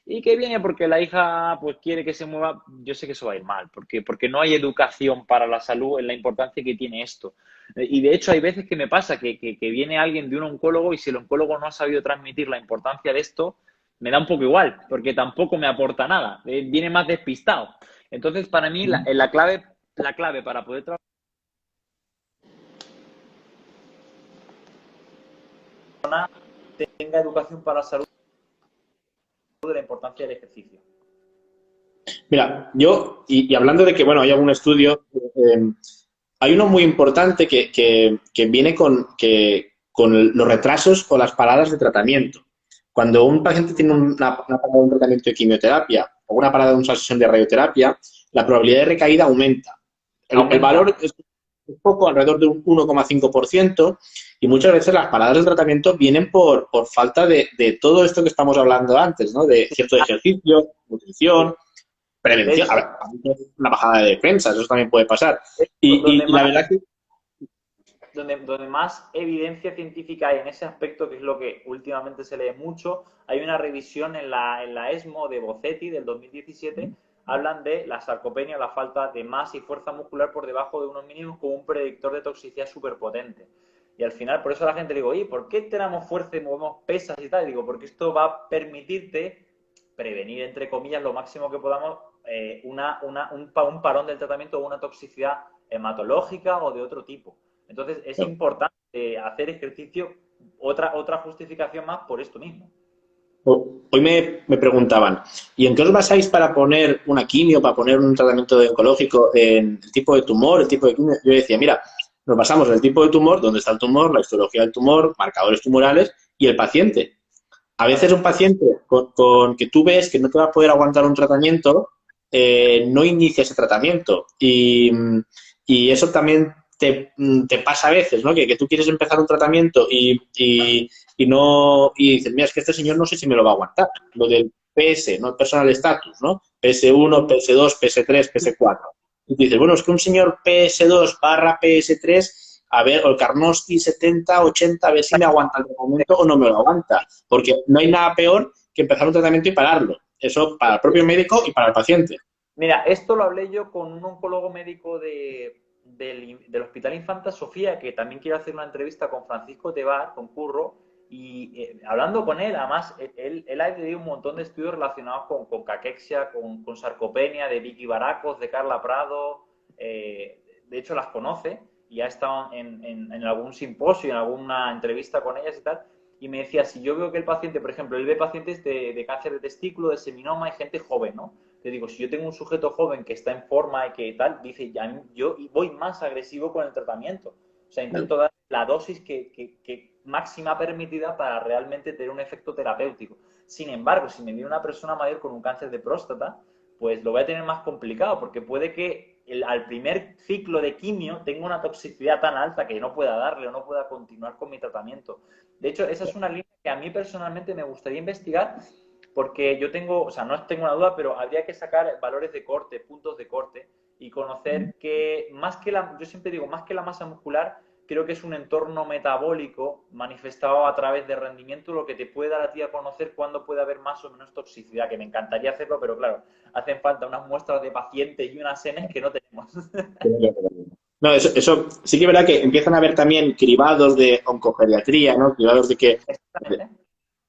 y que viene porque la hija pues quiere que se mueva, yo sé que eso va a ir mal, porque no hay educación para la salud en la importancia que tiene esto. Y de hecho hay veces que me pasa que viene alguien de un oncólogo y si el oncólogo no ha sabido transmitir la importancia de esto, me da un poco igual, porque tampoco me aporta nada, viene más despistado. Entonces, para mí, la clave para poder trabajar tenga educación para la salud de la importancia del ejercicio. Mira, y hablando de que, bueno, hay algún estudio, hay uno muy importante que viene con los retrasos o las paradas de tratamiento. Cuando un paciente tiene una parada de un tratamiento de quimioterapia o una parada de una sesión de radioterapia, la probabilidad de recaída aumenta. El valor es poco, alrededor de un 1,5%, y muchas veces las paradas del tratamiento vienen por falta de todo esto que estamos hablando antes, ¿no? De cierto ejercicio, nutrición, prevención, a ver, una bajada de defensas, eso también puede pasar. Y la verdad que... Donde más evidencia científica hay en ese aspecto, que es lo que últimamente se lee mucho, hay una revisión en la ESMO de Bozzetti del 2017, hablan de la sarcopenia, la falta de masa y fuerza muscular por debajo de unos mínimos como un predictor de toxicidad súper potente. Y al final, por eso a la gente le digo, oye, ¿por qué tenemos fuerza y movemos pesas y tal? Y digo, porque esto va a permitirte prevenir, entre comillas, lo máximo que podamos un parón del tratamiento o una toxicidad hematológica o de otro tipo. Entonces, es importante hacer ejercicio, otra justificación más por esto mismo. Hoy me preguntaban, ¿y en qué os basáis para poner una quimio, para poner un tratamiento oncológico en el tipo de tumor, el tipo de quimio? Yo decía, mira, nos basamos en el tipo de tumor, dónde está el tumor, la histología del tumor, marcadores tumorales y el paciente. A veces un paciente con que tú ves que no te va a poder aguantar un tratamiento, no inicia ese tratamiento. Y eso también te pasa a veces, ¿no? Que tú quieres empezar un tratamiento y dices, mira, es que este señor no sé si me lo va a aguantar. Lo del PS, ¿no? Personal status, ¿no? PS1, PS2, PS3, PS4. Y tú dices, bueno, es que un señor PS2 barra PS3, a ver, o el Karnowski 70, 80, a ver si me aguanta el tratamiento o no me lo aguanta. Porque no hay nada peor que empezar un tratamiento y pararlo. Eso para el propio médico y para el paciente. Mira, esto lo hablé yo con un oncólogo médico del Hospital Infanta Sofía, que también quiero hacer una entrevista con Francisco Tebar, con Curro, y hablando con él, además, él ha leído un montón de estudios relacionados con caquexia, con sarcopenia, de Vicky Baracos, de Carla Prado, de hecho las conoce y ha estado en algún simposio, en alguna entrevista con ellas y tal, y me decía, si yo veo que el paciente, por ejemplo, él ve pacientes de cáncer de testículo, de seminoma y gente joven, ¿no? Te digo, si yo tengo un sujeto joven que está en forma y que tal, dice, ya, yo voy más agresivo con el tratamiento. O sea, intento dar la dosis que máxima permitida para realmente tener un efecto terapéutico. Sin embargo, si me viene una persona mayor con un cáncer de próstata, pues lo voy a tener más complicado, porque puede que al primer ciclo de quimio tenga una toxicidad tan alta que no pueda darle o no pueda continuar con mi tratamiento. De hecho, esa es una línea que a mí personalmente me gustaría investigar, porque yo tengo, o sea, no tengo una duda, pero habría que sacar valores de corte, puntos de corte y conocer que yo siempre digo, más que la masa muscular, creo que es un entorno metabólico manifestado a través de rendimiento lo que te puede dar a ti a conocer cuándo puede haber más o menos toxicidad, que me encantaría hacerlo, pero claro, hacen falta unas muestras de pacientes y unas senes que no tenemos. No, eso sí que es verdad que empiezan a haber también cribados de oncogeriatría, ¿no? Cribados de que,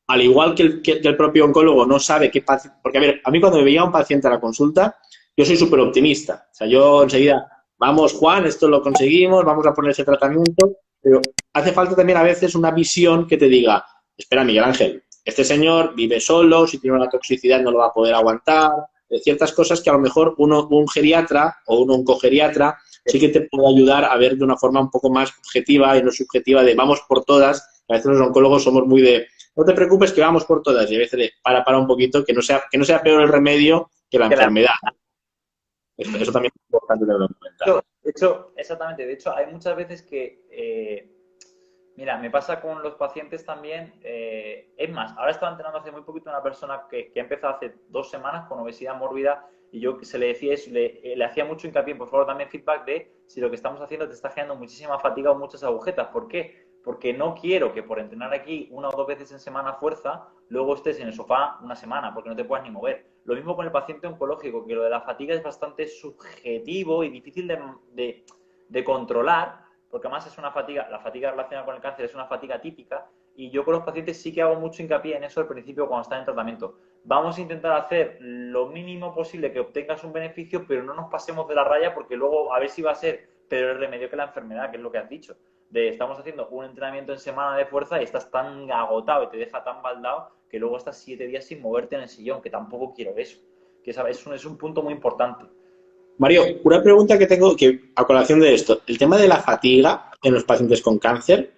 al igual que el propio oncólogo no sabe qué paciente... Porque, a ver, a mí cuando me veía un paciente a la consulta, yo soy súper optimista. O sea, yo enseguida, vamos, Juan, esto lo conseguimos, vamos a poner ese tratamiento, pero hace falta también a veces una visión que te diga, espera, Miguel Ángel, este señor vive solo, si tiene una toxicidad no lo va a poder aguantar, ciertas cosas que a lo mejor un geriatra o un oncogeriatra sí que te puede ayudar a ver de una forma un poco más objetiva y no subjetiva de vamos por todas. A veces los oncólogos somos muy de no te preocupes que vamos por todas y a veces para un poquito que no sea peor el remedio que la enfermedad. Eso también es importante tenerlo en cuenta. De hecho, exactamente. De hecho, hay muchas veces que, mira, me pasa con los pacientes también. Es más, ahora estaba entrenando hace muy poquito una persona que ha empezado hace 2 semanas con obesidad mórbida y yo se le decía eso, le hacía mucho hincapié, por favor, también feedback de si lo que estamos haciendo te está generando muchísima fatiga o muchas agujetas. ¿Por qué? porque no quiero que por entrenar aquí 1 o 2 veces en semana a fuerza, luego estés en el sofá una semana, porque no te puedas ni mover. Lo mismo con el paciente oncológico, que lo de la fatiga es bastante subjetivo y difícil de controlar, porque además es una fatiga, la fatiga relacionada con el cáncer es una fatiga típica, y yo con los pacientes sí que hago mucho hincapié en eso al principio cuando están en tratamiento. Vamos a intentar hacer lo mínimo posible que obtengas un beneficio, pero no nos pasemos de la raya, porque luego a ver si va a ser peor el remedio que la enfermedad, que es lo que has dicho. Estamos haciendo un entrenamiento en semana de fuerza y estás tan agotado y te deja tan baldado que luego estás 7 días sin moverte en el sillón, que tampoco quiero eso. Que es un punto muy importante. Mario, una pregunta que tengo que a colación de esto. El tema de la fatiga en los pacientes con cáncer,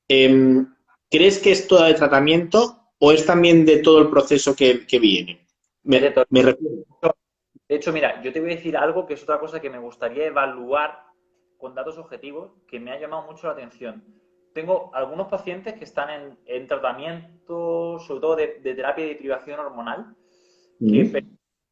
¿crees que es todo de tratamiento o es también de todo el proceso que viene? Me refiero. De hecho, mira, yo te voy a decir algo que es otra cosa que me gustaría evaluar con datos objetivos, que me ha llamado mucho la atención. Tengo algunos pacientes que están en tratamiento, sobre todo de terapia de privación hormonal, que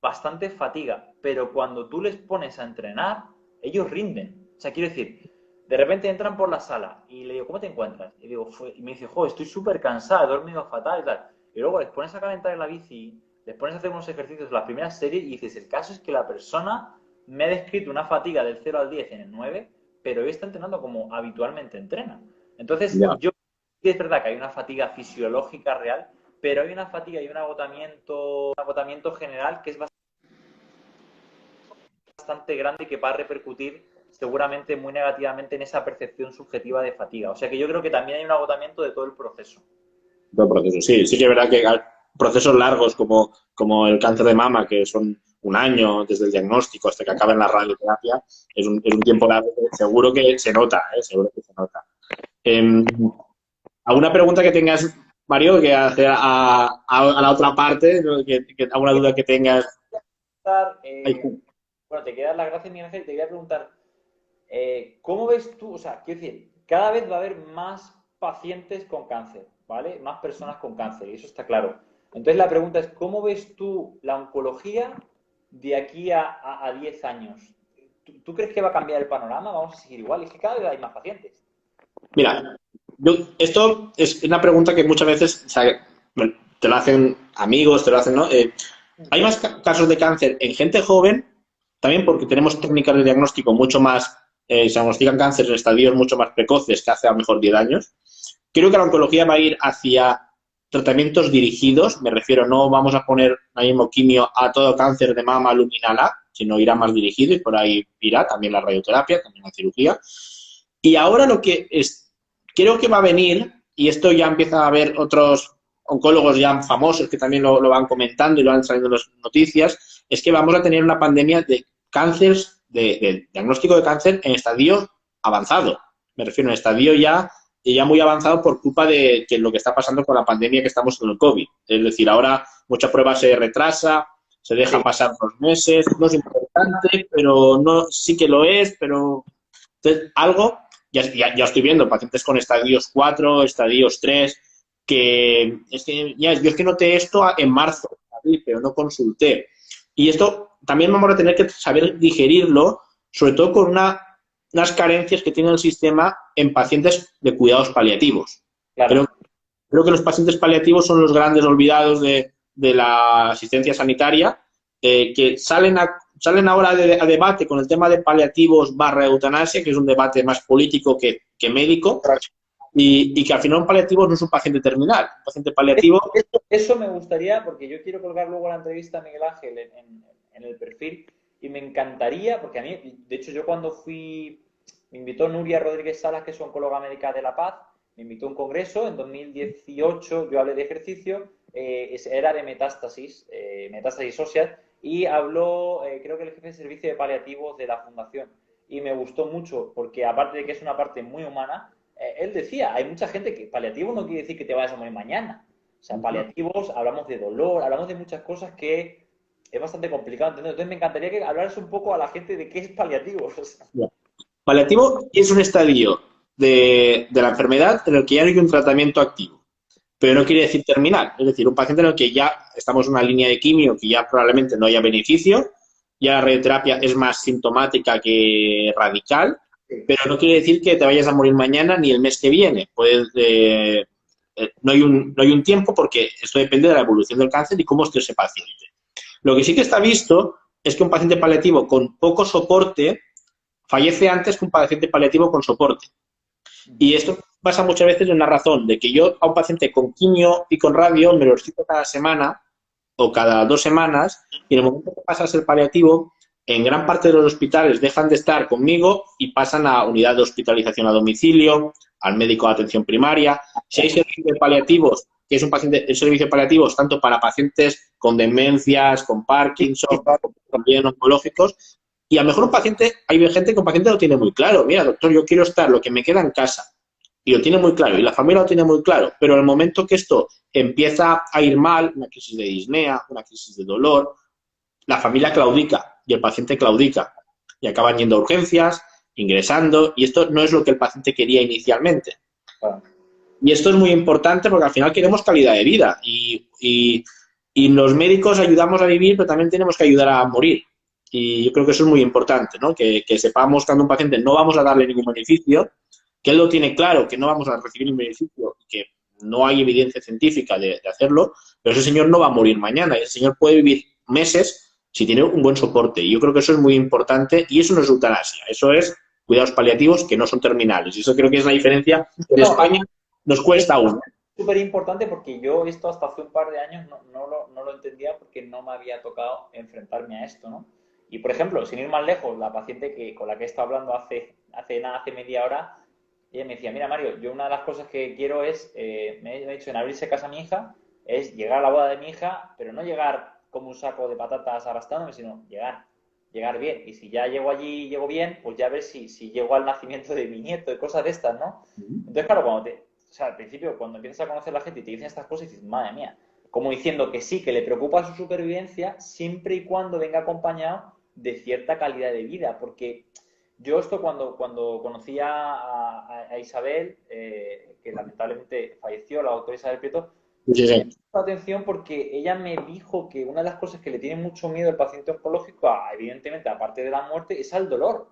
bastante fatiga, pero cuando tú les pones a entrenar, ellos rinden. O sea, quiero decir, de repente entran por la sala y le digo, ¿cómo te encuentras? Y me dice, joder, estoy súper cansada, he dormido fatal y tal. Y luego les pones a calentar en la bici, les pones a hacer unos ejercicios en las primeras series y dices, el caso es que la persona me ha descrito una fatiga del 0 al 10 en el 9, pero hoy está entrenando como habitualmente entrena. Entonces, yo sí es verdad que hay una fatiga fisiológica real, pero hay una fatiga y un agotamiento general que es bastante grande y que va a repercutir seguramente muy negativamente en esa percepción subjetiva de fatiga. O sea que yo creo que también hay un agotamiento de todo el proceso. Todo el proceso, sí. Sí que es verdad que hay procesos largos como el cáncer de mama, que son un año desde el diagnóstico hasta que acaba en la radioterapia, es un tiempo largo que seguro que se nota, seguro que se nota. ¿Alguna pregunta que tengas, Mario, que hacer a la otra parte? ¿Alguna duda que tengas? Bueno, te quedas las gracias, Miguel Ángel, y te quería preguntar, ¿cómo ves tú? O sea, quiero decir, cada vez va a haber más pacientes con cáncer, ¿vale? Más personas con cáncer, y eso está claro. Entonces la pregunta es, ¿cómo ves tú la oncología de aquí a 10 años? ¿Tú crees que va a cambiar el panorama? ¿Vamos a seguir igual? Es que cada vez hay más pacientes. Mira, esto es una pregunta que muchas veces, o sea, bueno, te lo hacen amigos, te lo hacen, ¿no? Hay más casos de cáncer en gente joven, también porque tenemos técnicas de diagnóstico mucho más, se diagnostican cáncer en estadios mucho más precoces que hace a lo mejor 10 años. Creo que la oncología va a ir hacia tratamientos dirigidos, me refiero, no vamos a poner ahí mismo quimio a todo cáncer de mama luminal A, sino irá más dirigido y por ahí irá también la radioterapia, también la cirugía. Y ahora lo que creo que va a venir, y esto ya empieza a haber otros oncólogos ya famosos que también lo van comentando y lo van saliendo en las noticias, es que vamos a tener una pandemia de cánceres, de diagnóstico de cáncer en estadio avanzado. Me refiero a un estadio ya muy avanzado por culpa de que lo que está pasando con la pandemia que estamos con el COVID. Es decir, ahora mucha prueba se retrasa, se deja pasar 2 meses, no es importante, pero no, sí que lo es, pero entonces, algo, ya estoy viendo pacientes con estadios 4, estadios 3, que es que yo es que noté esto en marzo, pero no consulté. Y esto también vamos a tener que saber digerirlo, sobre todo con unas carencias que tiene el sistema en pacientes de cuidados paliativos. Claro. Creo que los pacientes paliativos son los grandes olvidados de la asistencia sanitaria, que salen ahora a debate con el tema de paliativos / eutanasia, que es un debate más político que médico, y que al final un paliativo no es un paciente terminal. Un paciente paliativo... Eso me gustaría, porque yo quiero colgar luego la entrevista a Miguel Ángel en el perfil, y me encantaría, porque a mí, de hecho, yo cuando me invitó Nuria Rodríguez Salas, que es oncóloga médica de La Paz, me invitó a un congreso, en 2018 yo hablé de ejercicio, era de metástasis óseas, y habló, creo que el jefe de servicio de paliativos de la fundación, y me gustó mucho, porque aparte de que es una parte muy humana, él decía, hay mucha gente que paliativos no quiere decir que te vayas a morir mañana. O sea, paliativos, hablamos de dolor, hablamos de muchas cosas que es bastante complicado entender. Entonces me encantaría que hablaras un poco a la gente de qué es paliativo. Paliativo es un estadio de la enfermedad en el que ya no hay un tratamiento activo, pero no quiere decir terminal. Es decir, un paciente en el que ya estamos en una línea de quimio que ya probablemente no haya beneficio, ya la radioterapia es más sintomática que radical, pero no quiere decir que te vayas a morir mañana ni el mes que viene. No hay un tiempo porque esto depende de la evolución del cáncer y cómo esté ese paciente. Lo que sí que está visto es que un paciente paliativo con poco soporte fallece antes que un paciente paliativo con soporte. Y esto pasa muchas veces en una razón de que yo a un paciente con quimio y con radio me lo cito cada semana o cada 2 semanas y en el momento que pasa a ser paliativo, en gran parte de los hospitales dejan de estar conmigo y pasan a unidad de hospitalización a domicilio, al médico de atención primaria. Si hay servicios paliativos, que es un servicio de paliativos tanto para pacientes con demencias, con Parkinson, también oncológicos, y a lo mejor hay gente que un paciente lo tiene muy claro. Mira, doctor, yo quiero estar lo que me queda en casa. Y lo tiene muy claro, y la familia lo tiene muy claro. Pero en el momento que esto empieza a ir mal, una crisis de disnea, una crisis de dolor, la familia claudica y el paciente claudica. Y acaban yendo a urgencias, ingresando, y esto no es lo que el paciente quería inicialmente. Y esto es muy importante porque al final queremos calidad de vida. Y los médicos ayudamos a vivir, pero también tenemos que ayudar a morir. Y yo creo que eso es muy importante, ¿no? Que sepamos que a un paciente no vamos a darle ningún beneficio, que él lo tiene claro, que no vamos a recibir un beneficio, que no hay evidencia científica de hacerlo, pero ese señor no va a morir mañana. Ese señor puede vivir meses si tiene un buen soporte. Y yo creo que eso es muy importante y eso no es eutanasia. Eso es cuidados paliativos que no son terminales. Y eso creo que es la diferencia. En España nos cuesta aún. Súper importante porque yo esto hasta hace un par de años no lo entendía porque no me había tocado enfrentarme a esto, ¿no? Y, por ejemplo, sin ir más lejos, la paciente con la que he estado hablando hace media hora, ella me decía, mira, Mario, yo una de las cosas que quiero es, me he dicho en abrirse casa a mi hija, es llegar a la boda de mi hija, pero no llegar como un saco de patatas arrastrándome, sino llegar bien. Y si ya llego allí y llego bien, pues ya ves si llego al nacimiento de mi nieto y cosas de estas, ¿no? Entonces, claro, al principio, cuando empiezas a conocer a la gente y te dicen estas cosas, dices, madre mía, como diciendo que sí, que le preocupa su supervivencia, siempre y cuando venga acompañado de cierta calidad de vida, porque yo esto cuando conocí a Isabel, que lamentablemente falleció, la doctora Isabel Prieto, Sí. me puso atención porque ella me dijo que una de las cosas que le tiene mucho miedo al paciente oncológico, evidentemente, aparte de la muerte, es al dolor.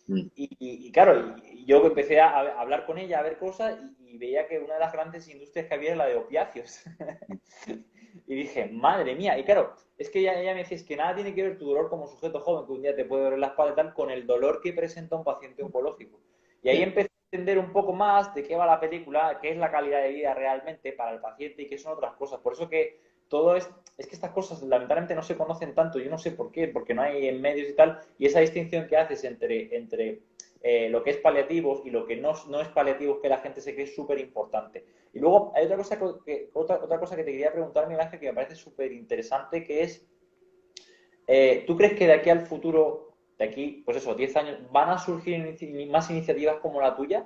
Y claro, yo empecé a hablar con ella, a ver cosas, y veía que una de las grandes industrias que había era la de opiáceos. Y dije, madre mía, y claro, es que ella me decía, es que nada tiene que ver tu dolor como sujeto joven, que un día te puede doler la espalda y tal, con el dolor que presenta un paciente oncológico. Y ahí empecé a entender un poco más de qué va la película, qué es la calidad de vida realmente para el paciente y qué son otras cosas. Por eso que todo es que estas cosas lamentablemente no se conocen tanto, yo no sé por qué, porque no hay en medios y tal, y esa distinción que haces entre lo que es paliativos y lo que no es paliativos que la gente se cree es súper importante. Y luego hay otra cosa que te quería preguntar, Miguel Ángel, que me parece súper interesante, que es, ¿tú crees que de aquí al futuro, de aquí, pues eso, 10 años, van a surgir más iniciativas como la tuya?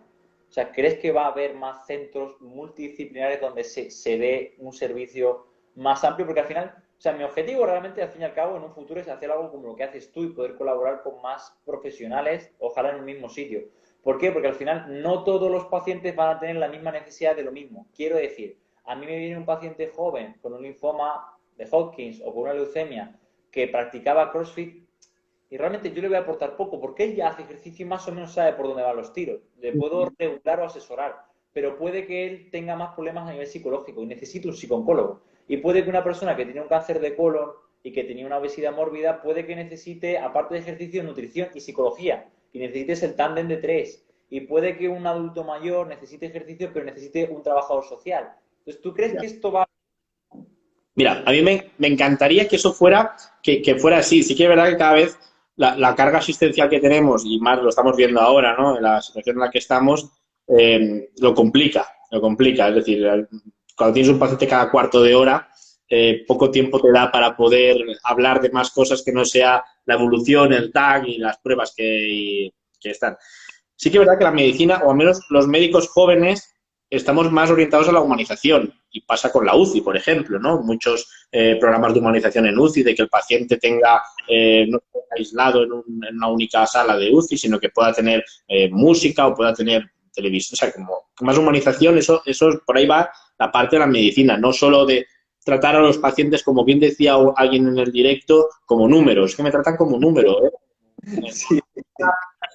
O sea, ¿crees que va a haber más centros multidisciplinares donde se dé un servicio más amplio? Porque al final, o sea, mi objetivo realmente, al fin y al cabo, en un futuro es hacer algo como lo que haces tú y poder colaborar con más profesionales, ojalá en un mismo sitio. ¿Por qué? Porque al final no todos los pacientes van a tener la misma necesidad de lo mismo. Quiero decir, a mí me viene un paciente joven con un linfoma de Hodgkin o con una leucemia que practicaba CrossFit y realmente yo le voy a aportar poco porque él ya hace ejercicio y más o menos sabe por dónde van los tiros. Le puedo regular o asesorar, pero puede que él tenga más problemas a nivel psicológico y necesite un psicooncólogo. Y puede que una persona que tiene un cáncer de colon y que tenía una obesidad mórbida, puede que necesite, aparte de ejercicio, nutrición y psicología. Y necesites el tándem de 3. Y puede que un adulto mayor necesite ejercicio, pero necesite un trabajador social. Entonces, ¿tú crees que esto va? Mira, a mí me encantaría que eso fuera, que fuera así. Sí que es verdad que cada vez la carga asistencial que tenemos, y más lo estamos viendo ahora, ¿no? En la situación en la que estamos, lo complica. Es decir, cuando tienes un paciente cada cuarto de hora, poco tiempo te da para poder hablar de más cosas que no sea la evolución, el TAC y las pruebas que están. Sí que es verdad que la medicina, o al menos los médicos jóvenes, estamos más orientados a la humanización. Y pasa con la UCI, por ejemplo, ¿no? Muchos programas de humanización en UCI, de que el paciente tenga, no esté aislado en una única sala de UCI, sino que pueda tener música o pueda tener televisión. O sea, como más humanización, eso por ahí va la parte de la medicina, no solo de tratar a los pacientes, como bien decía alguien en el directo, como números. Es que me tratan como número, ¿eh? Sí.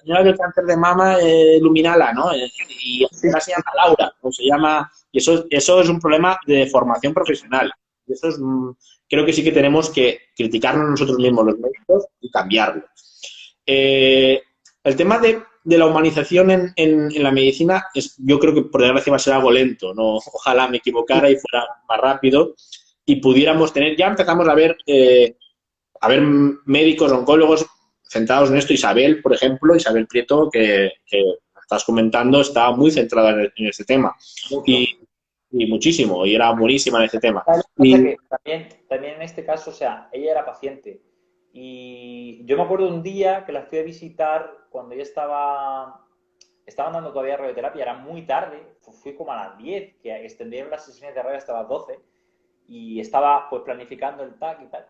señora del cáncer de mama luminala, ¿no? Y ahora se llama Laura, o se llama... Y eso es un problema de formación profesional. Y eso es, creo que sí que tenemos que criticarnos nosotros mismos los médicos y cambiarlo. El tema de la humanización en la medicina, yo creo que por desgracia va a ser algo lento, ¿no? Ojalá me equivocara y fuera más rápido y pudiéramos tener, ya empezamos a ver médicos, oncólogos centrados en esto. Isabel, por ejemplo, Isabel Prieto, que estás comentando, está muy centrada en este tema. Y muchísimo, y era buenísima en este tema. Que también en este caso, o sea, ella era paciente. Y yo me acuerdo un día que la fui a visitar cuando ella estaban dando todavía radioterapia, era muy tarde, fui como a las 10, que extendieron las sesiones de radio hasta las 12, y estaba pues planificando el TAC y tal.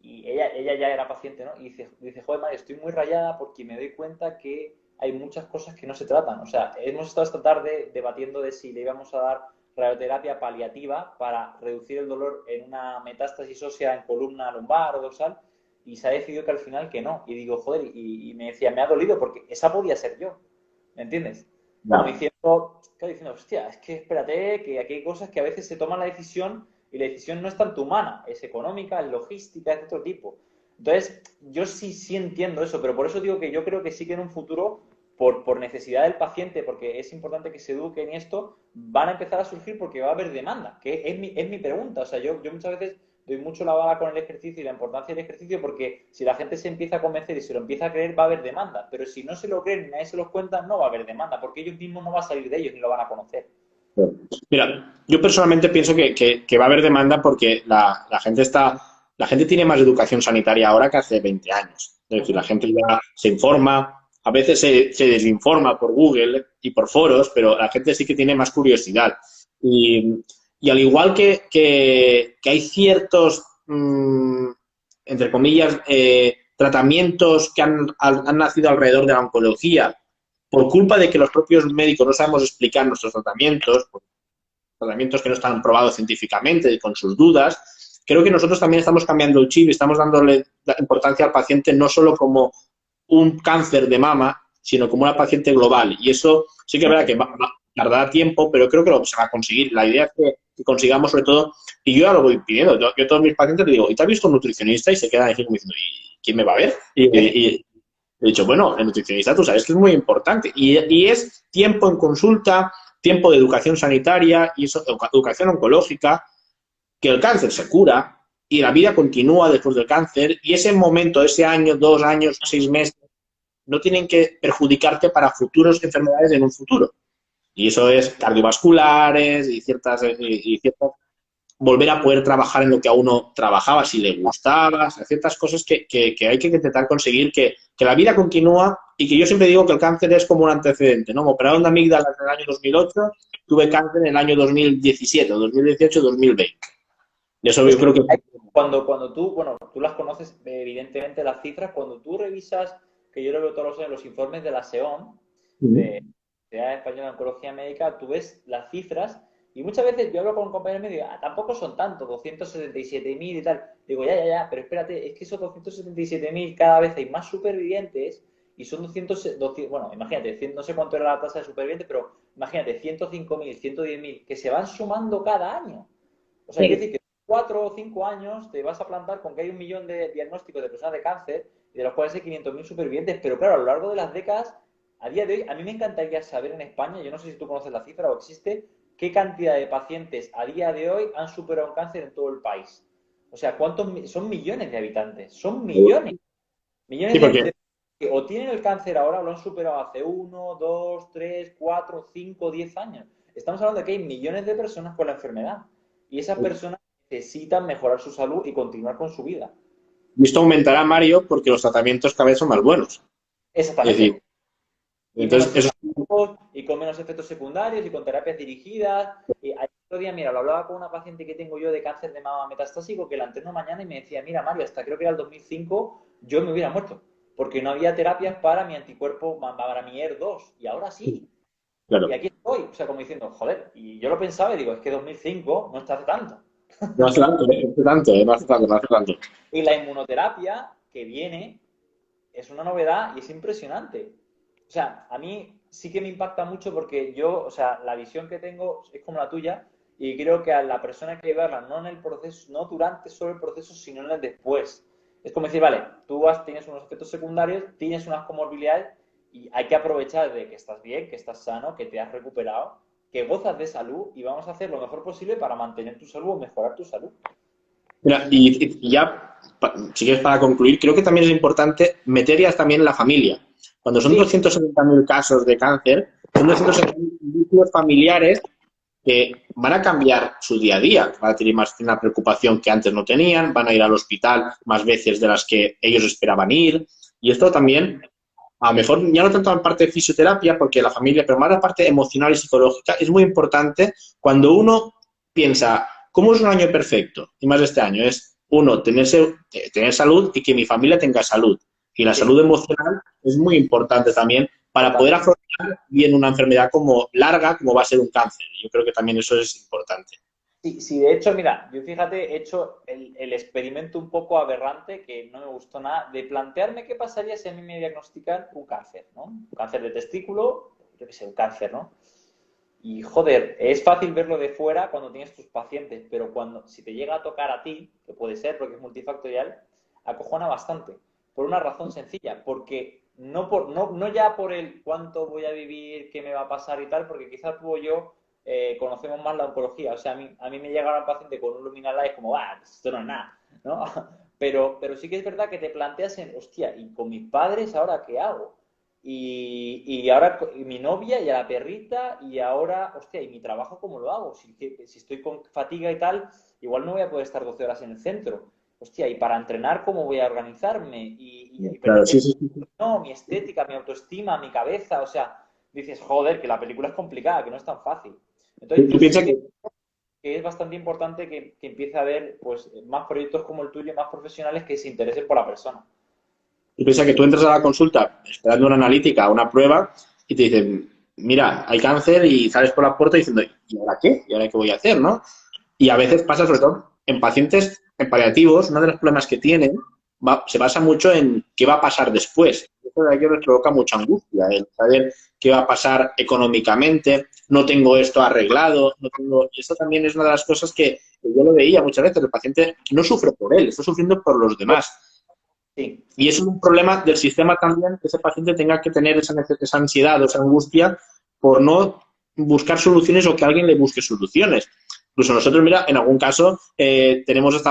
Y ella ya era paciente, ¿no? Y dice, joder, Mario, estoy muy rayada porque me doy cuenta que hay muchas cosas que no se tratan. O sea, hemos estado esta tarde debatiendo de si le íbamos a dar radioterapia paliativa para reducir el dolor en una metástasis ósea en columna lumbar o dorsal, y se ha decidido que al final que no. Y digo, joder, y me decía, me ha dolido porque esa podía ser yo. ¿Me entiendes? No. Como diciendo, hostia, es que espérate, que aquí hay cosas que a veces se toman la decisión y la decisión no es tanto humana, es económica, es logística, es de otro tipo. Entonces, yo sí entiendo eso, pero por eso digo que yo creo que sí que en un futuro, por necesidad del paciente, porque es importante que se eduquen y esto, van a empezar a surgir porque va a haber demanda, que es mi pregunta. O sea, yo muchas veces doy mucho la bala con el ejercicio y la importancia del ejercicio porque si la gente se empieza a convencer y se lo empieza a creer, va a haber demanda. Pero si no se lo creen y nadie se los cuenta, no va a haber demanda, porque ellos mismos no van a salir de ellos ni lo van a conocer. Mira, yo personalmente pienso que va a haber demanda porque la gente tiene más educación sanitaria ahora que hace 20 años. Es decir, la gente ya se informa, a veces se desinforma por Google y por foros, pero la gente sí que tiene más curiosidad. Y al igual que hay ciertos, entre comillas, tratamientos que han nacido alrededor de la oncología, por culpa de que los propios médicos no sabemos explicar nuestros tratamientos que no están probados científicamente y con sus dudas, creo que nosotros también estamos cambiando el chip y estamos dándole importancia al paciente no solo como un cáncer de mama, sino como una paciente global. Y eso sí que es verdad que tardará tiempo, pero creo que se va a conseguir. La idea es que consigamos, sobre todo, y yo ya lo voy pidiendo, yo a todos mis pacientes les digo, ¿y te has visto un nutricionista? Y se quedan ahí como diciendo, ¿y quién me va a ver? Y he dicho, bueno, el nutricionista tú sabes que es muy importante y es tiempo en consulta, tiempo de educación sanitaria y eso, educación oncológica, que el cáncer se cura y la vida continúa después del cáncer y ese momento, ese año, 2 años, 6 meses, no tienen que perjudicarte para futuras enfermedades en un futuro. Y eso es cardiovasculares y ciertas volver a poder trabajar en lo que a uno trabajaba, si le gustaba, ciertas cosas que hay que intentar conseguir, que la vida continúa y que yo siempre digo que el cáncer es como un antecedente, ¿no? Me operaron de amígdalas en el año 2008, tuve cáncer en el año 2017, 2018, 2020. Y eso yo creo que... Cuando tú las conoces, evidentemente, las cifras, cuando tú revisas, que yo lo veo todos los años, los informes de la SEOM, de Sociedad Española de Oncología Médica, tú ves las cifras. Y muchas veces yo hablo con compañeros y digo, tampoco son tantos, 277.000 y tal. Digo, ya, pero espérate, es que esos 277.000 cada vez hay más supervivientes y son 200, bueno, imagínate, no sé cuánto era la tasa de supervivientes, pero imagínate, 105.000, 110.000 que se van sumando cada año. O sea, hay que decir que 4 o 5 años te vas a plantar con que hay 1 millón de diagnósticos de personas de cáncer y de los cuales hay 500.000 supervivientes, pero claro, a lo largo de las décadas, a día de hoy, a mí me encantaría saber en España, yo no sé si tú conoces la cifra o existe, ¿qué cantidad de pacientes a día de hoy han superado un cáncer en todo el país? O sea, ¿cuántos son millones de habitantes? Son millones. Millones de que o tienen el cáncer ahora o lo han superado hace 1, 2, 3, 4, 5, 10 años. Estamos hablando de que hay millones de personas con la enfermedad. Y esas personas necesitan mejorar su salud y continuar con su vida. Y esto aumentará, Mario, porque los tratamientos cada vez son más buenos. Exactamente. Es decir, entonces, y con menos efectos secundarios y con terapias dirigidas. Y ayer otro día, mira, lo hablaba con una paciente que tengo yo de cáncer de mama metastásico que la entreno mañana y me decía, mira, Mario, hasta creo que era el 2005 yo me hubiera muerto porque no había terapias para mi anticuerpo, para mi ER2 y ahora sí. Claro. Y aquí estoy, o sea, como diciendo, joder, y yo lo pensaba y digo, es que 2005 no está hace tanto. No hace tanto. Y la inmunoterapia que viene es una novedad y es impresionante. sea, a mí sí que me impacta mucho porque yo, o sea, la visión que tengo es como la tuya y creo que a la persona hay que llevarla no en el proceso, no durante solo el proceso, sino en el después. Es como decir, vale, tienes unos efectos secundarios, tienes unas comorbilidades y hay que aprovechar de que estás bien, que estás sano, que te has recuperado, que gozas de salud y vamos a hacer lo mejor posible para mantener tu salud o mejorar tu salud. Mira, y ya, si quieres para concluir, creo que también es importante meter ya también la familia. Cuando son Sí, 270.000 casos de cáncer, son 270.000 núcleos familiares que van a cambiar su día a día, van a tener más una preocupación que antes no tenían, van a ir al hospital más veces de las que ellos esperaban ir, y esto también, a lo mejor ya no tanto en parte de fisioterapia, porque la familia, pero más la parte emocional y psicológica, es muy importante cuando uno piensa, ¿cómo es un año perfecto? Y más este año es, uno, tener salud y que mi familia tenga salud. Y la sí, salud emocional es muy importante también para poder totalmente. afrontar bien una enfermedad como larga, como va a ser un cáncer. Yo creo que también eso es importante. Sí, sí, de hecho, mira, yo fíjate, he hecho el experimento un poco aberrante, que no me gustó nada, de plantearme qué pasaría si a mí me diagnostican un cáncer, ¿no? Un cáncer de testículo, yo qué sé, un cáncer, ¿no? Y joder, es fácil verlo de fuera cuando tienes tus pacientes, pero si te llega a tocar a ti, que puede ser porque es multifactorial, acojona bastante. Por una razón sencilla, porque no ya por el cuánto voy a vivir, qué me va a pasar y tal, porque quizás tú o yo conocemos más la oncología. O sea, a mí me llega un paciente con un luminal y es como, ah, esto no es nada, ¿no? Pero sí que es verdad que te planteas en, hostia, ¿y con mis padres ahora qué hago? Y ahora mi novia y a la perrita y ahora, hostia, ¿y mi trabajo cómo lo hago? Si estoy con fatiga y tal, igual no voy a poder estar 12 horas en el centro. Hostia, ¿y para entrenar cómo voy a organizarme? Pero Claro, sí, sí, sí. no, mi estética, mi autoestima, mi cabeza, o sea, dices, joder, que la película es complicada, que no es tan fácil. Entonces Tú yo sí piensas que que es bastante importante que empiece a haber pues, más proyectos como el tuyo, más profesionales que se interesen por la persona. Tú piensas que tú entras a la consulta esperando una analítica, una prueba, y te dicen, mira, hay cáncer y sales por la puerta diciendo, ¿y ahora qué? ¿Y ahora qué voy a hacer? ¿No? Y a veces pasa, sobre todo, en pacientes en paliativos, uno de los problemas que tienen se basa mucho en qué va a pasar después. Eso de aquí les provoca mucha angustia, el saber qué va a pasar económicamente, no tengo esto arreglado, no tengo... Y esto también es una de las cosas que yo lo veía muchas veces, el paciente no sufre por él, está sufriendo por los demás. Sí, Y eso es un problema del sistema también, que ese paciente tenga que tener esa ansiedad o esa angustia por no buscar soluciones o que alguien le busque soluciones. Incluso nosotros, mira, en algún caso tenemos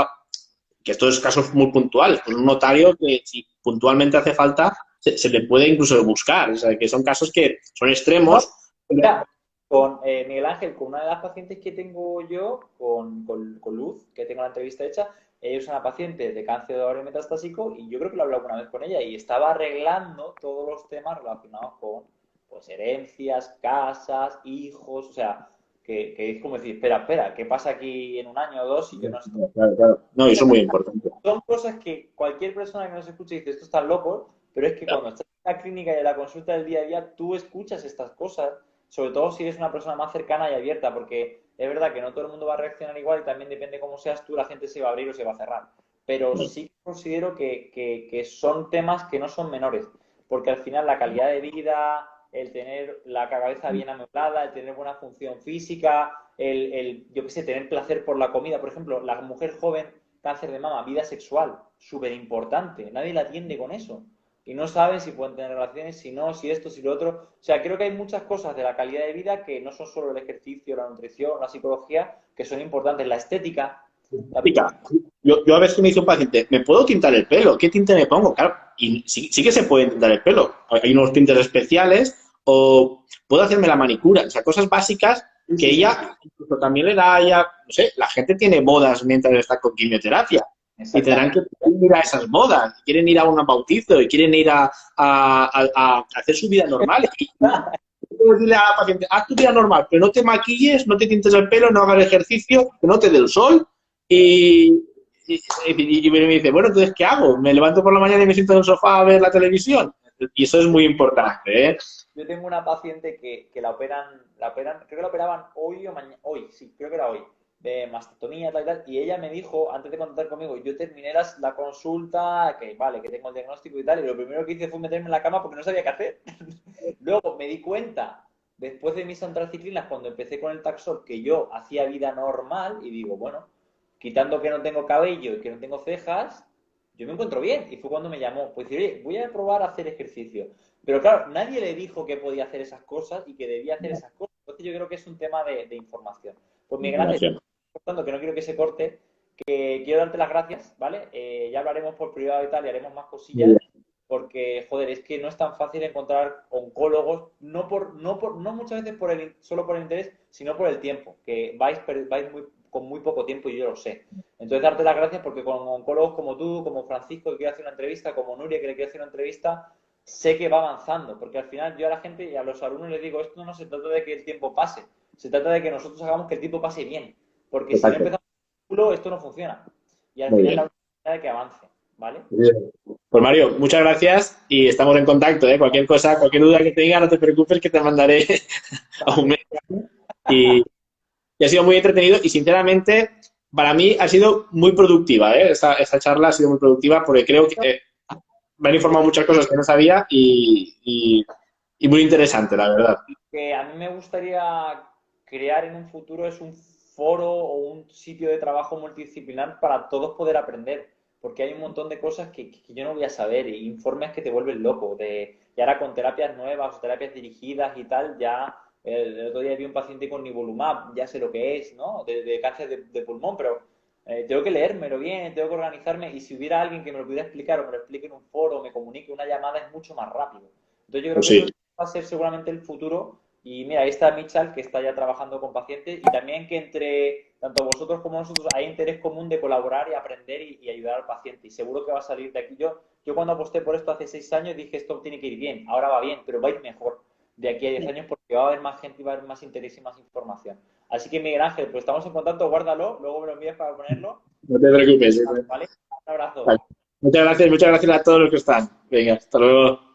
que estos casos muy puntuales, pues un notario que si puntualmente hace falta, se le puede incluso buscar. O sea, que son casos que son no, extremos, pero mira, con Miguel Ángel, con una de las pacientes que tengo yo, con Luz, que tengo la entrevista hecha, ella es una paciente de cáncer de ovario metastásico y yo creo que lo he hablado alguna vez con ella y estaba arreglando todos los temas relacionados con pues, herencias, casas, hijos, o sea, que es como decir, espera, espera, ¿qué pasa aquí en un año o dos y yo no estoy? claro, claro. No, y eso es muy importante. Son cosas que cualquier persona que nos escuche dice, esto está loco, pero es que Claro. cuando estás en la clínica y en la consulta del día a día, tú escuchas estas cosas, sobre todo si eres una persona más cercana y abierta, porque es verdad que no todo el mundo va a reaccionar igual y también depende cómo seas tú, la gente se va a abrir o se va a cerrar. Pero sí considero que son temas que no son menores, porque al final la calidad de vida, el tener la cabeza bien amueblada, el tener buena función física, yo qué sé, tener placer por la comida, por ejemplo, la mujer joven cáncer de mama, vida sexual, súper importante. Nadie la atiende con eso. Y no saben si pueden tener relaciones, si no, si esto, si lo otro. O sea, creo que hay muchas cosas de la calidad de vida que no son solo el ejercicio, la nutrición, la psicología, que son importantes. La estética. Pica. Yo a veces me dice un paciente, ¿me puedo tintar el pelo? ¿Qué tinte me pongo? Claro, y sí, sí que se puede tintar el pelo. Hay unos tintes especiales o puedo hacerme la manicura. O sea, cosas básicas que Sí, sí, ella incluso también le da a ella, no sé, la gente tiene bodas mientras está con quimioterapia y tendrán que exactamente. ir a esas bodas, quieren ir a un bautizo y quieren ir a hacer su vida normal. Y puedo decirle a la paciente, haz tu vida normal, pero no te maquilles, no te tintes el pelo, no hagas ejercicio, que no te dé el sol. Y, y me dice, bueno, entonces, ¿qué hago? ¿Me levanto por la mañana y me siento en el sofá a ver la televisión? Y eso es muy importante, ¿eh? Yo tengo una paciente que creo que la operaban hoy o mañana, hoy, sí, creo que era hoy, de mastectomía, tal y tal, y ella me dijo, antes de contactar conmigo, yo terminé la consulta, que vale, que tengo el diagnóstico y tal, y lo primero que hice fue meterme en la cama porque no sabía qué hacer. Luego me di cuenta, después de mis antraciclinas, cuando empecé con el Taxol, que yo hacía vida normal y digo, bueno, quitando que no tengo cabello y que no tengo cejas, yo me encuentro bien. Y fue cuando me llamó, pues oye, voy a probar a hacer ejercicio. Pero claro, nadie le dijo que podía hacer esas cosas y que debía hacer esas cosas. Entonces yo creo que es un tema de información. Pues Miguel Ángel, Gracias. cortando, que no quiero que se corte, que quiero darte las gracias, ¿vale? Ya hablaremos por privado y tal, y haremos más cosillas, porque, joder, es que no es tan fácil encontrar oncólogos, no muchas veces solo por el interés, sino por el tiempo, que vais con muy poco tiempo y yo lo sé. Entonces, darte las gracias porque con oncólogos como tú, como Francisco que quiere hacer una entrevista, como Nuria que le quiere hacer una entrevista, sé que va avanzando, porque al final yo a la gente y a los alumnos les digo, esto no se trata de que el tiempo pase, se trata de que nosotros hagamos que el tiempo pase bien, porque si no Exacto. empezamos con el culo, esto no funciona. Y al Muy final la bien. única manera de que avance, ¿vale? Pues Mario, muchas gracias y estamos en contacto, ¿eh? Cualquier cosa, cualquier duda que tenga, no te preocupes que te mandaré a un Vale. mail. Y, y ha sido muy entretenido y sinceramente para mí ha sido muy productiva, ¿eh? Esta charla ha sido muy productiva porque creo que me han informado muchas cosas que no sabía y muy interesante, la verdad. Que a mí me gustaría crear en un futuro es un foro o un sitio de trabajo multidisciplinar para todos poder aprender, porque hay un montón de cosas que yo no voy a saber y informes que te vuelven loco. Y ahora con terapias nuevas o terapias dirigidas y tal, ya el otro día vi un paciente con nivolumab, ya sé lo que es, ¿no? De cáncer de pulmón, pero tengo que leérmelo bien, tengo que organizarme y si hubiera alguien que me lo pudiera explicar o me lo explique en un foro o me comunique una llamada es mucho más rápido. Entonces yo creo Pues que eso sí, va a ser seguramente el futuro. Y mira, ahí está Michal, que está ya trabajando con pacientes, y también que entre tanto vosotros como nosotros hay interés común de colaborar y aprender y ayudar al paciente. Y seguro que va a salir de aquí. Yo cuando aposté por esto hace 6 años dije esto tiene que ir bien, ahora va bien, pero va a ir mejor de aquí a 10 años porque va a haber más gente y va a haber más interés y más información. Así que Miguel Ángel, pues estamos en contacto, guárdalo, luego me lo envías para ponerlo. no te preocupes. ¿Vale? Un abrazo. Vale. Muchas gracias a todos los que están. Venga, hasta luego.